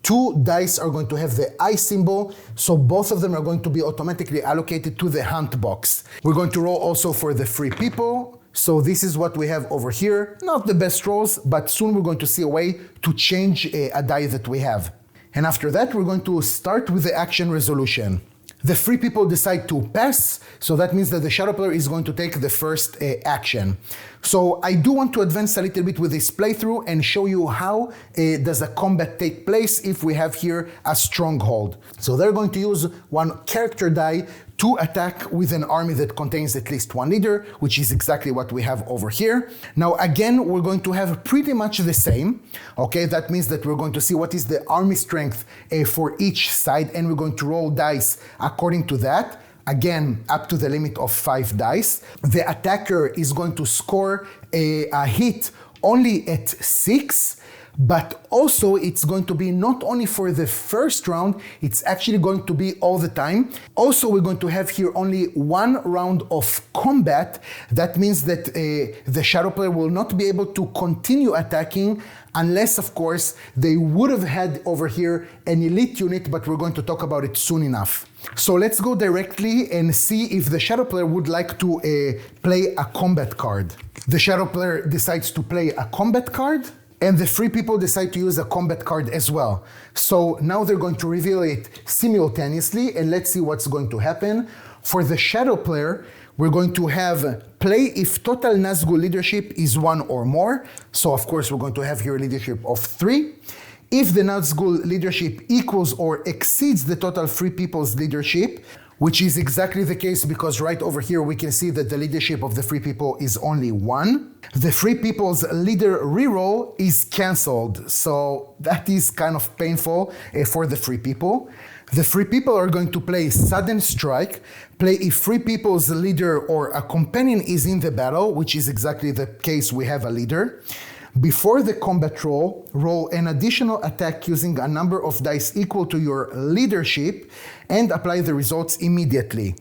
2 dice are going to have the eye symbol, so both of them are going to be automatically allocated to the hunt box. We're going to roll also for the 3 people, so this is what we have over here. Not the best rolls, but soon we're going to see a way to change a die that we have. And after that, we're going to start with the action resolution. The 3 people decide to pass, so that means that the shadow player is going to take the first action. So I do want to advance a little bit with this playthrough and show you how does a combat take place if we have here a stronghold. So they're going to use 1 character die to attack with an army that contains at least 1 leader, which is exactly what we have over here. Now again, we're going to have pretty much the same. Okay, that means that we're going to see what is the army strength for each side, and we're going to roll dice according to that. Again, up to the limit of 5 dice. The attacker is going to score a hit only at 6, but also it's going to be not only for the first round, it's actually going to be all the time. Also, we're going to have here only 1 round of combat. That means that the shadow player will not be able to continue attacking unless, of course, they would have had over here an elite unit, but we're going to talk about it soon enough. So let's go directly and see if the shadow player would like to play a combat card. The shadow player decides to play a combat card, and the 3 people decide to use a combat card as well. So now they're going to reveal it simultaneously, and let's see what's going to happen. For the shadow player, we're going to have play if total Nazgul leadership is 1 or more. So of course we're going to have here a leadership of 3. If the Nazgul leadership equals or exceeds the total free people's leadership, which is exactly the case because right over here we can see that the leadership of the free people is only 1. The free people's leader reroll is cancelled, so that is kind of painful for the free people. The free people are going to play Sudden Strike, play if free people's leader or a companion is in the battle, which is exactly the case we have a leader. Before the combat roll an additional attack using a number of dice equal to your leadership and apply the results immediately.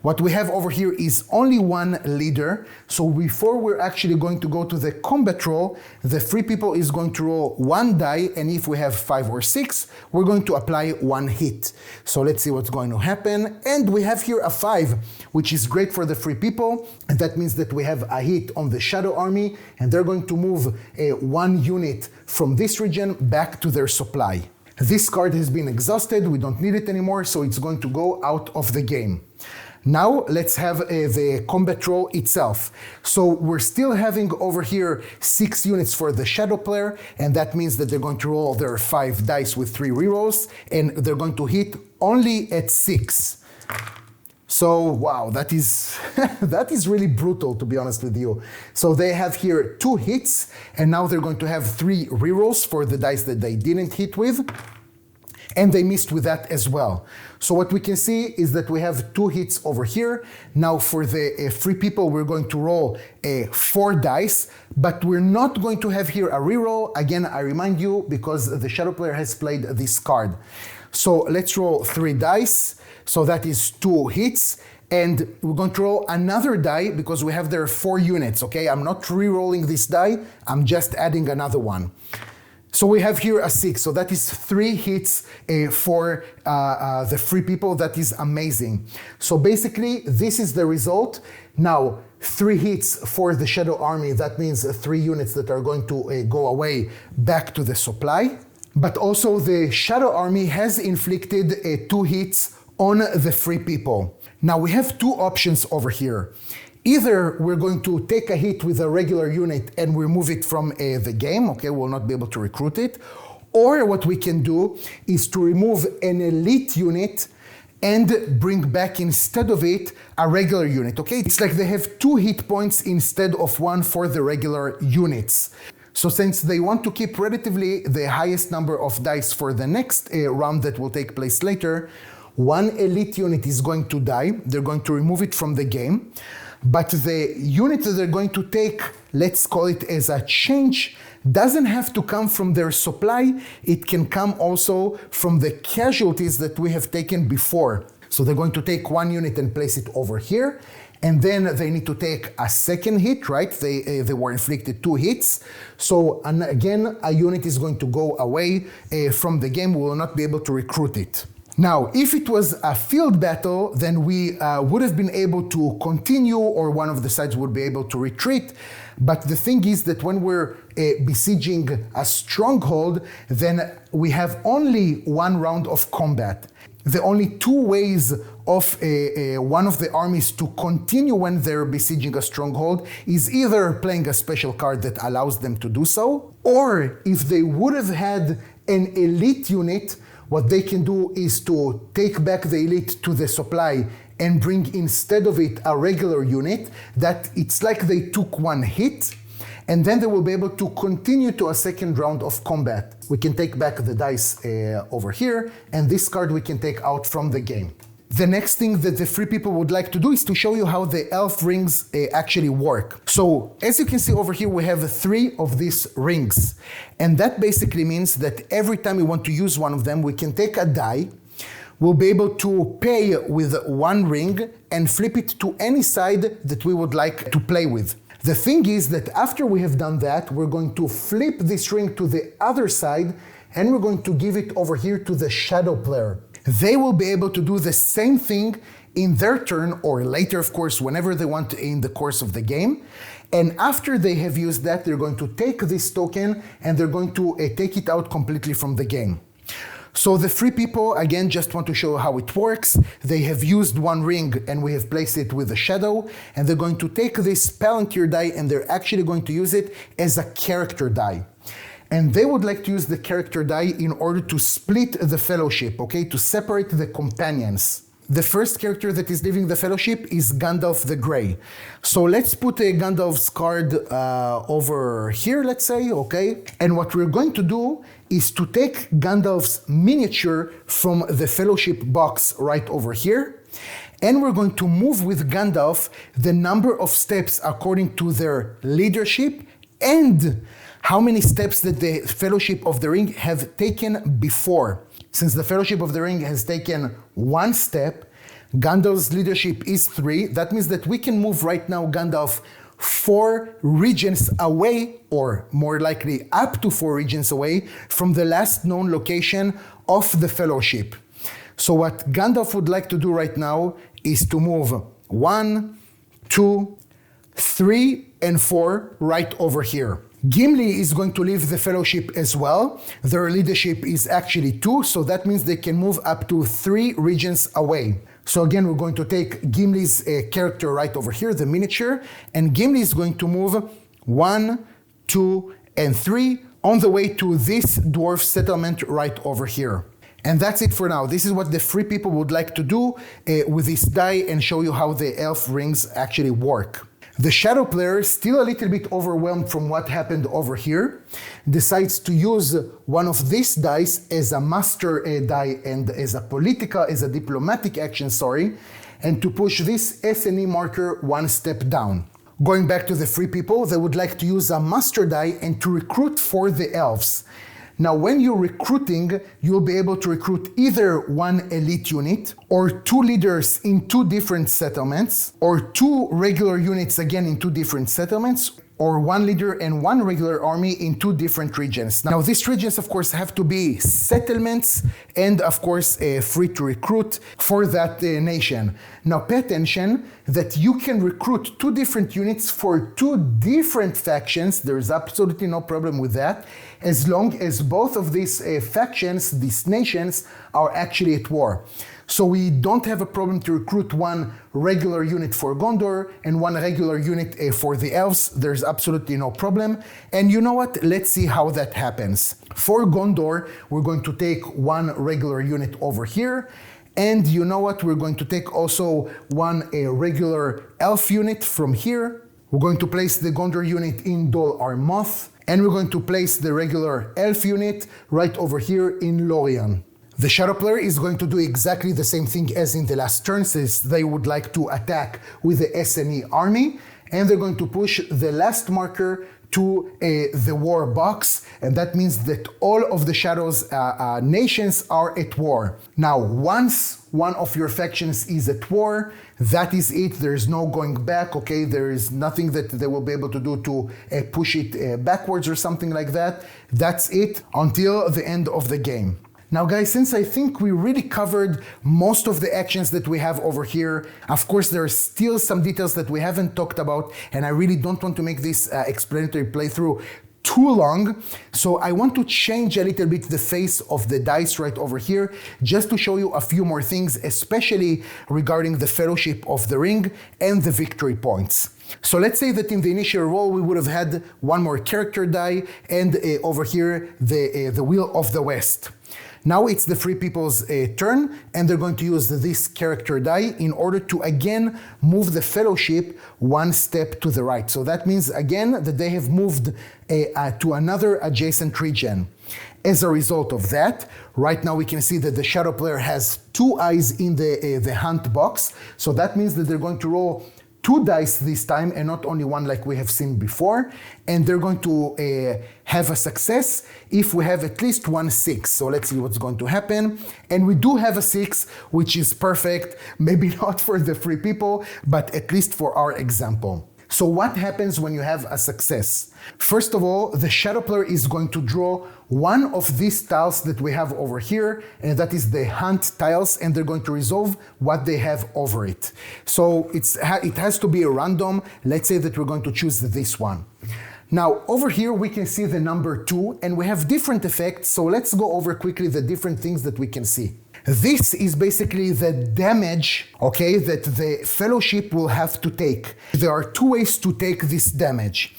What we have over here is only 1 leader, so before we're actually going to go to the combat roll, the free people is going to roll 1 die, and if we have 5 or 6, we're going to apply 1 hit. So let's see what's going to happen, and we have here a 5, which is great for the free people, and that means that we have a hit on the Shadow Army, and they're going to move 1 unit from this region back to their supply. This card has been exhausted, we don't need it anymore, so it's going to go out of the game. Now let's have the combat roll itself. So we're still having over here 6 units for the shadow player, and that means that they're going to roll their 5 dice with 3 rerolls, and they're going to hit only at 6. So wow, that is that is really brutal, to be honest with you. So they have here 2 hits, and now they're going to have 3 rerolls for the dice that they didn't hit with, and they missed with that as well. So what we can see is that we have 2 hits over here. Now for the free people, we're going to roll 4 dice, but we're not going to have here a reroll. Again, I remind you, because the shadow player has played this card. So let's roll 3 dice. So that is 2 hits, and we're going to roll another die because we have there 4 units, okay? I'm not re-rolling this die, I'm just adding another one. So we have here a 6, so that is 3 hits for the free people. That is amazing. So basically, this is the result. Now, 3 hits for the Shadow Army, that means 3 units that are going to go away back to the supply. But also the Shadow Army has inflicted 2 hits on the free people. Now we have 2 options over here. Either we're going to take a hit with a regular unit and remove it from the game, okay, we'll not be able to recruit it. Or what we can do is to remove an elite unit and bring back instead of it a regular unit, okay? It's like they have 2 hit points instead of 1 for the regular units. So since they want to keep relatively the highest number of dice for the next round that will take place later, 1 elite unit is going to die. They're going to remove it from the game. But the unit that they're going to take, let's call it as a change, doesn't have to come from their supply. It can come also from the casualties that we have taken before. So they're going to take 1 unit and place it over here. And then they need to take a second hit, right? They were inflicted 2 hits. So and again, a unit is going to go away from the game. We will not be able to recruit it. Now, if it was a field battle, then we would have been able to continue, or one of the sides would be able to retreat. But the thing is that when we're besieging a stronghold, then we have only 1 round of combat. The only 2 ways of one of the armies to continue when they're besieging a stronghold is either playing a special card that allows them to do so, or if they would have had an elite unit, what they can do is to take back the elite to the supply and bring instead of it a regular unit, that it's like they took 1 hit, and then they will be able to continue to a second round of combat. We can take back the dice over here, and this card we can take out from the game. The next thing that the free people would like to do is to show you how the elf rings actually work. So as you can see over here, we have 3 of these rings. And that basically means that every time we want to use one of them, we can take a die. We'll be able to pay with 1 ring and flip it to any side that we would like to play with. The thing is that after we have done that, we're going to flip this ring to the other side, and we're going to give it over here to the shadow player. They will be able to do the same thing in their turn, or later, of course, whenever they want in the course of the game. And after they have used that, they're going to take this token and they're going to take it out completely from the game. So the free people, again, just want to show how it works. They have used 1 ring and we have placed it with a shadow, and they're going to take this Palantir die and they're actually going to use it as a character die. and they would like to use the character die in order to split the fellowship, okay, to separate the companions. The first character that is leaving the fellowship is Gandalf the Grey. So let's put a Gandalf's card over here, let's say, okay? And what we're going to do is to take Gandalf's miniature from the fellowship box right over here, and we're going to move with Gandalf the number of steps according to their leadership and how many steps that the Fellowship of the Ring have taken before. Since the Fellowship of the Ring has taken 1 step, Gandalf's leadership is 3. That means that we can move right now Gandalf 4 regions away, or more likely up to 4 regions away from the last known location of the Fellowship. So what Gandalf would like to do right now is to move 1, 2, 3, and 4 right over here. Gimli is going to leave the Fellowship as well. Their leadership is actually 2, so that means they can move up to 3 regions away. So again, we're going to take Gimli's character right over here, the miniature, and Gimli is going to move 1, 2, and 3 on the way to this dwarf settlement right over here. And that's it for now. This is what the free people would like to do with this die and show you how the elf rings actually work. The shadow player, still a little bit overwhelmed from what happened over here, decides to use one of these dice as a master die and as a diplomatic action, and to push this S&E marker 1 step down. Going back to the free people, they would like to use a master die and to recruit for the elves. Now, when you're recruiting, you'll be able to recruit either 1 elite unit, or 2 leaders in 2 different settlements, or 2 regular units again in 2 different settlements, or 1 leader and 1 regular army in 2 different regions. Now, these regions, of course, have to be settlements and, of course, free to recruit for that nation. Now, pay attention that you can recruit 2 different units for 2 different factions. There's absolutely no problem with that, as long as both of these factions, these nations, are actually at war. So we don't have a problem to recruit 1 regular unit for Gondor and 1 regular unit for the elves. There's absolutely no problem. And you know what? Let's see how that happens. For Gondor, we're going to take 1 regular unit over here. And you know what? We're going to take also 1 regular elf unit from here. We're going to place the Gondor unit in Dol Armoth. And we're going to place the regular elf unit right over here in Lorien. The shadow player is going to do exactly the same thing as in the last turn, since they would like to attack with the S&E army, and they're going to push the last marker to the war box, and that means that all of the shadows nations are at war. Now, once one of your factions is at war, that is it. There's no going back, okay? There is nothing that they will be able to do to push it backwards or something like that. That's it until the end of the game. Now guys, since I think we really covered most of the actions that we have over here, of course there are still some details that we haven't talked about, and I really don't want to make this explanatory playthrough too long, so I want to change a little bit the face of the dice right over here, just to show you a few more things, especially regarding the Fellowship of the Ring and the victory points. So let's say that in the initial roll we would have had 1 more character die, and over here the Wheel of the West. Now it's the free people's turn, and they're going to use this character die in order to again move the Fellowship 1 step to the right. So that means again that they have moved to another adjacent region. As a result of that, right now we can see that the shadow player has 2 eyes in the hunt box. So that means that they're going to roll 2 dice this time and not only 1 like we have seen before, and they're going to have a success if we have at least 1 6. So let's see what's going to happen. And we do have a 6, which is perfect, maybe not for the free people, but at least for our example. So what happens when you have a success? First of all, the shadow player is going to draw 1 of these tiles that we have over here, and that is the hunt tiles, and they're going to resolve what they have over it. So it has to be a random. Let's say that we're going to choose this one. Now, over here we can see the number 2, and we have different effects, so let's go over quickly the different things that we can see. This is basically the damage, okay, that the Fellowship will have to take. There are 2 ways to take this damage.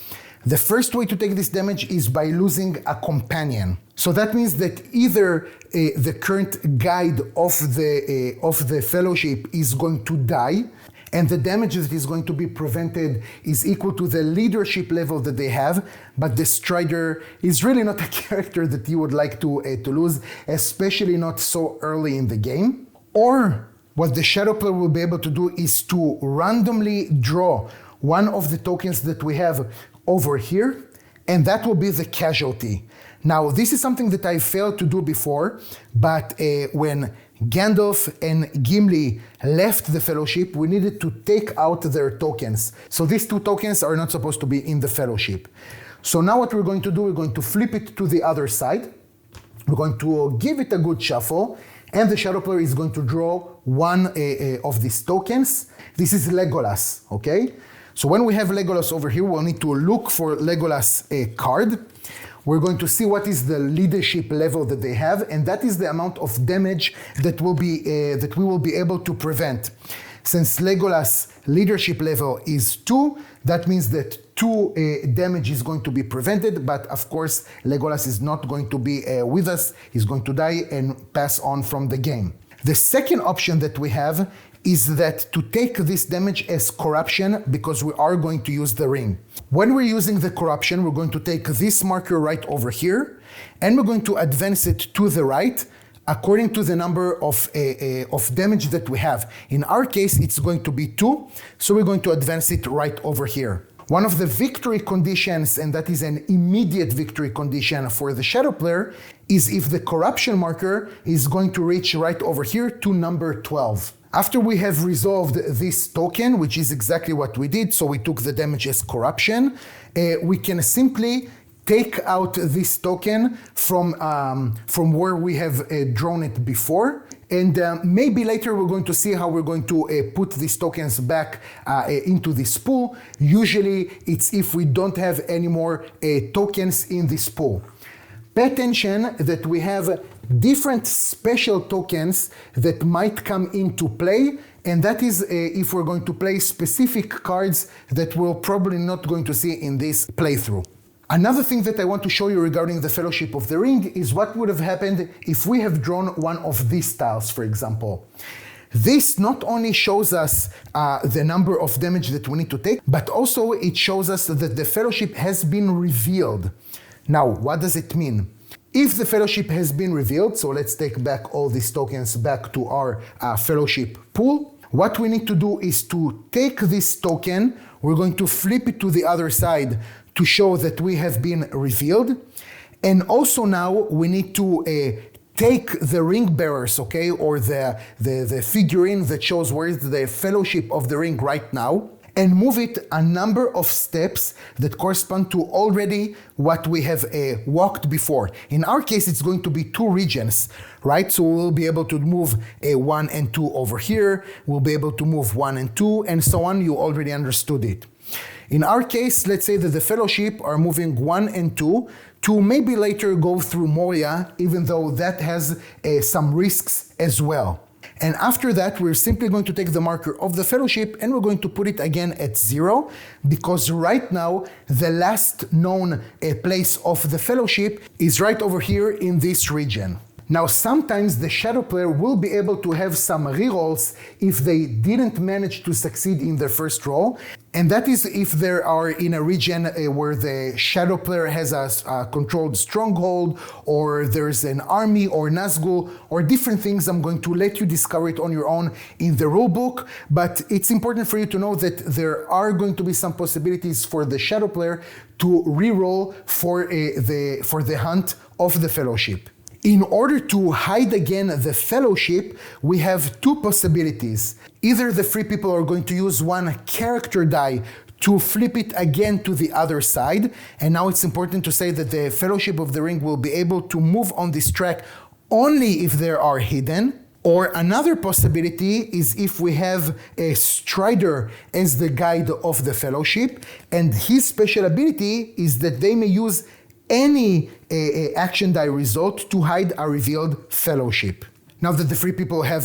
The first way to take this damage is by losing a companion. So that means that either the current guide of the fellowship is going to die, and the damage that is going to be prevented is equal to the leadership level that they have, but the Strider is really not a character that you would like to lose, especially not so early in the game. Or what the Shadow player will be able to do is to randomly draw one of the tokens that we have over here, and that will be the casualty. Now, this is something that I failed to do before, but when Gandalf and Gimli left the Fellowship, we needed to take out their tokens. So these two tokens are not supposed to be in the Fellowship. So now what we're going to do, we're going to flip it to the other side. We're going to give it a good shuffle, and the Shadow player is going to draw one of these tokens. This is Legolas, okay? So when we have Legolas over here, we'll need to look for Legolas card. We're going to see what is the leadership level that they have, and that is the amount of damage that we will be able to prevent. Since Legolas leadership level is 2, that means that 2 damage is going to be prevented, but of course Legolas is not going to be with us. He's going to die and pass on from the game. The second option that we have is that to take this damage as corruption, because we are going to use the ring. When we're using the corruption, we're going to take this marker right over here, and we're going to advance it to the right according to the number of damage that we have. In our case, it's going to be 2, so we're going to advance it right over here. One of the victory conditions, and that is an immediate victory condition for the Shadow player, is if the corruption marker is going to reach right over here to number 12. After we have resolved this token, which is exactly what we did, so we took the damage as corruption, we can simply take out this token from where we have drawn it before. And maybe later we're going to see how we're going to put these tokens back into this pool. Usually it's if we don't have any more tokens in this pool. Pay attention that we have different special tokens that might come into play, and that is if we're going to play specific cards that we're probably not going to see in this playthrough. Another thing that I want to show you regarding the Fellowship of the Ring is what would have happened if we have drawn one of these tiles, for example. This not only shows us the number of damage that we need to take, but also it shows us that the Fellowship has been revealed. Now, what does it mean? If the Fellowship has been revealed, so let's take back all these tokens back to our Fellowship pool. What we need to do is to take this token, we're going to flip it to the other side to show that we have been revealed. And also now we need to take the ring bearers, okay, or the figurine that shows where is the Fellowship of the Ring right now, and move it a number of steps that correspond to already what we have walked before. In our case, it's going to be 2 regions, right? So we'll be able to move 1 and 2 over here. We'll be able to move 1 and 2, and so on. You already understood it. In our case, let's say that the Fellowship are moving 1 and 2 to maybe later go through Moria, even though that has some risks as well. And after that, we're simply going to take the marker of the Fellowship and we're going to put it again at 0, because right now the last known place of the Fellowship is right over here in this region. Now, sometimes the Shadow player will be able to have some rerolls if they didn't manage to succeed in their first roll, and that is if they are in a region where the Shadow player has a controlled stronghold, or there's an army or Nazgul, or different things. I'm going to let you discover it on your own in the rulebook, but it's important for you to know that there are going to be some possibilities for the Shadow player to reroll for the hunt of the Fellowship. In order to hide again the Fellowship, we have 2 possibilities. Either the free people are going to use 1 character die to flip it again to the other side, and now it's important to say that the Fellowship of the Ring will be able to move on this track only if they are hidden. Or another possibility is if we have a Strider as the guide of the Fellowship, and his special ability is that they may use any action die result to hide a revealed Fellowship. Now that the free people have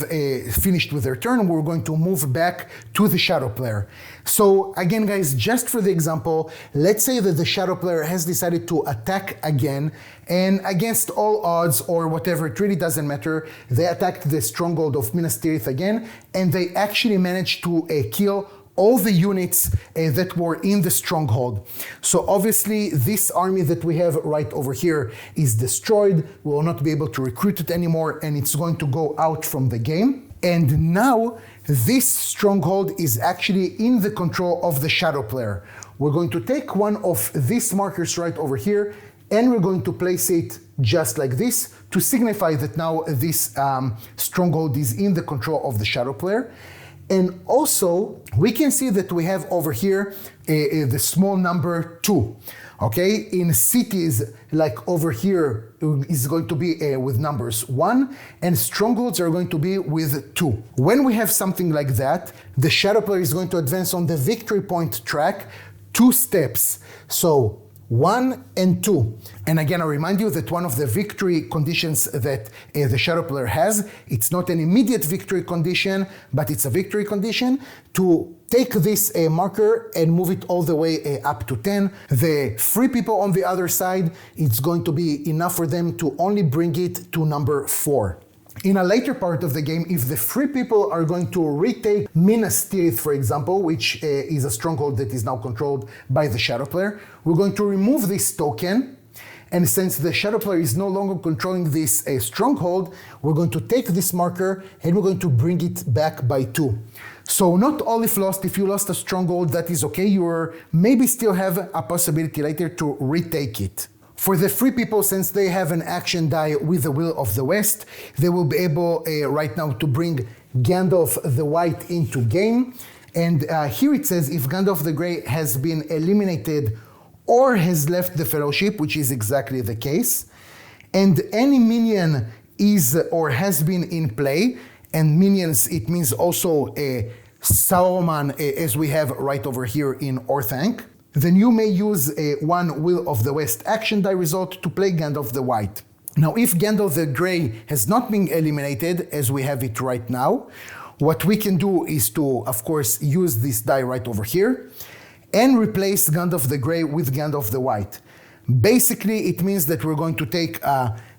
finished with their turn, we're going to move back to the shadow player. So again, guys, just for the example, let's say that the shadow player has decided to attack again, and against all odds or whatever, it really doesn't matter, they attacked the stronghold of Minas Tirith again, and they actually managed to kill all the units that were in the stronghold. So obviously this army that we have right over here is destroyed. We will not be able to recruit it anymore, and it's going to go out from the game. And now this stronghold is actually in the control of the shadow player. We're going to take one of these markers right over here, and we're going to place it just like this to signify that now this stronghold is in the control of the shadow player. And also, we can see that we have over here the small number 2. Okay, in cities like over here is going to be with numbers 1, and strongholds are going to be with 2. When we have something like that, the shadow player is going to advance on the victory point track 2 steps. So 1 and 2. And again, I remind you that one of the victory conditions that the shadow player has, it's not an immediate victory condition, but it's a victory condition to take this marker and move it all the way up to 10. The free people on the other side, it's going to be enough for them to only bring it to number 4. In a later part of the game, if the free people are going to retake Minas Tirith, for example, which is a stronghold that is now controlled by the shadow player, we're going to remove this token. And since the shadow player is no longer controlling this stronghold, we're going to take this marker and we're going to bring it back by 2. So not all if lost. If you lost a stronghold, that is okay. You maybe still have a possibility later to retake it. For the free people, since they have an action die with the Will of the West, they will be able right now to bring Gandalf the White into game. And here it says if Gandalf the Grey has been eliminated or has left the Fellowship, which is exactly the case, and any minion is or has been in play, and minions, it means also Sauron, as we have right over here in Orthanc, then you may use one Will of the West action die result to play Gandalf the White. Now, if Gandalf the Grey has not been eliminated, as we have it right now, what we can do is to, of course, use this die right over here and replace Gandalf the Grey with Gandalf the White. Basically, it means that we're going to take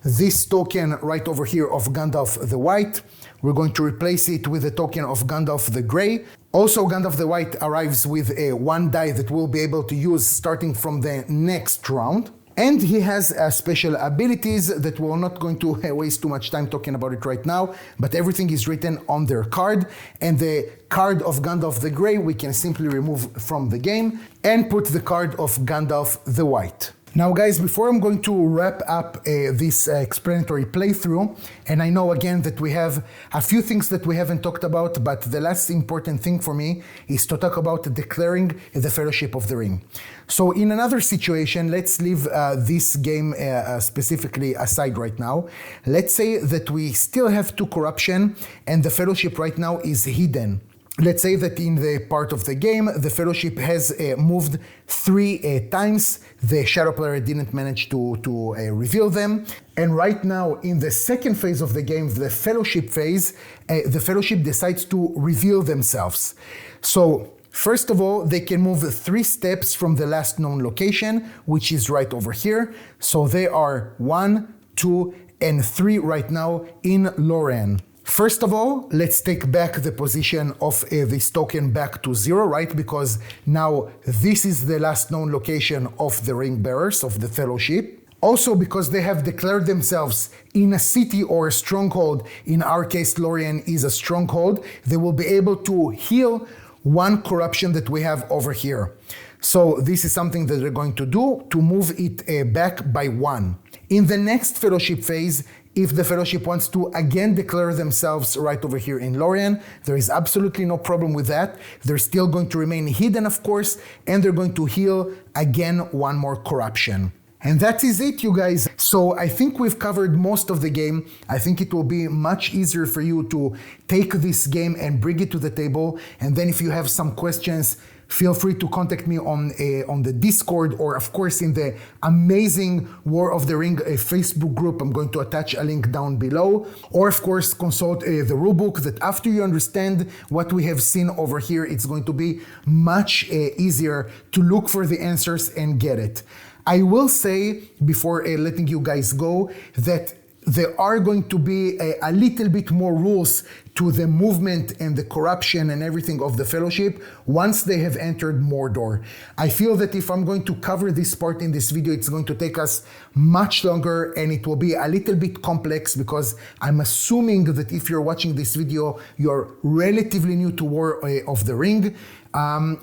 this token right over here of Gandalf the White. We're going to replace it with a token of Gandalf the Grey. Also, Gandalf the White arrives with a 1 die that we'll be able to use starting from the next round. And he has special abilities that we're not going to waste too much time talking about it right now, but everything is written on their card. And the card of Gandalf the Grey we can simply remove from the game and put the card of Gandalf the White. Now guys, before I'm going to wrap up this explanatory playthrough, and I know again that we have a few things that we haven't talked about, but the last important thing for me is to talk about declaring the Fellowship of the Ring. So in another situation, let's leave this game specifically aside right now. Let's say that we still have 2 corruption and the Fellowship right now is hidden. Let's say that in the part of the game, the Fellowship has moved 3 times. The shadow player didn't manage to reveal them. And right now, in the second phase of the game, the Fellowship phase, the Fellowship decides to reveal themselves. So, first of all, they can move 3 steps from the last known location, which is right over here. So they are 1, 2, and 3 right now in Lorien. First of all, let's take back the position of this token back to 0, right? Because now this is the last known location of the ring bearers of the Fellowship. Also, because they have declared themselves in a city or a stronghold, in our case, Lorien is a stronghold, they will be able to heal 1 corruption that we have over here. So this is something that they're going to do to move it back by 1. In the next Fellowship phase, if the Fellowship wants to again declare themselves right over here in Lorien, there is absolutely no problem with that. They're still going to remain hidden, of course, and they're going to heal again 1 more corruption. And that is it, you guys. So I think we've covered most of the game. I think it will be much easier for you to take this game and bring it to the table. And then if you have some questions, feel free to contact me on the Discord, or of course in the amazing War of the Ring Facebook group. I'm going to attach a link down below. Or of course consult the rulebook, that after you understand what we have seen over here, it's going to be much easier to look for the answers and get it. I will say, before letting you guys go, that there are going to be a little bit more rules to the movement and the corruption and everything of the Fellowship once they have entered Mordor. I feel that if I'm going to cover this part in this video, it's going to take us much longer and it will be a little bit complex, because I'm assuming that if you're watching this video, you're relatively new to War of the Ring.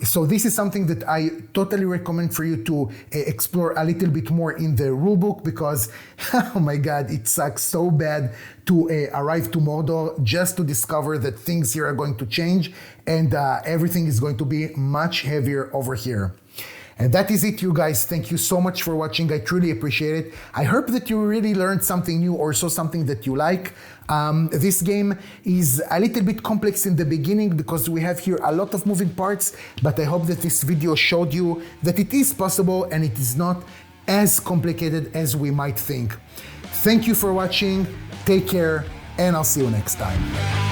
So this is something that I totally recommend for you to explore a little bit more in the rulebook, because oh my god, it sucks so bad to arrive to Mordor just to discover that things here are going to change and everything is going to be much heavier over here. And that is it, you guys. Thank you so much for watching. I truly appreciate it. I hope that you really learned something new or saw something that you like. This game is a little bit complex in the beginning because we have here a lot of moving parts, but I hope that this video showed you that it is possible and it is not as complicated as we might think. Thank you for watching. Take care, and I'll see you next time.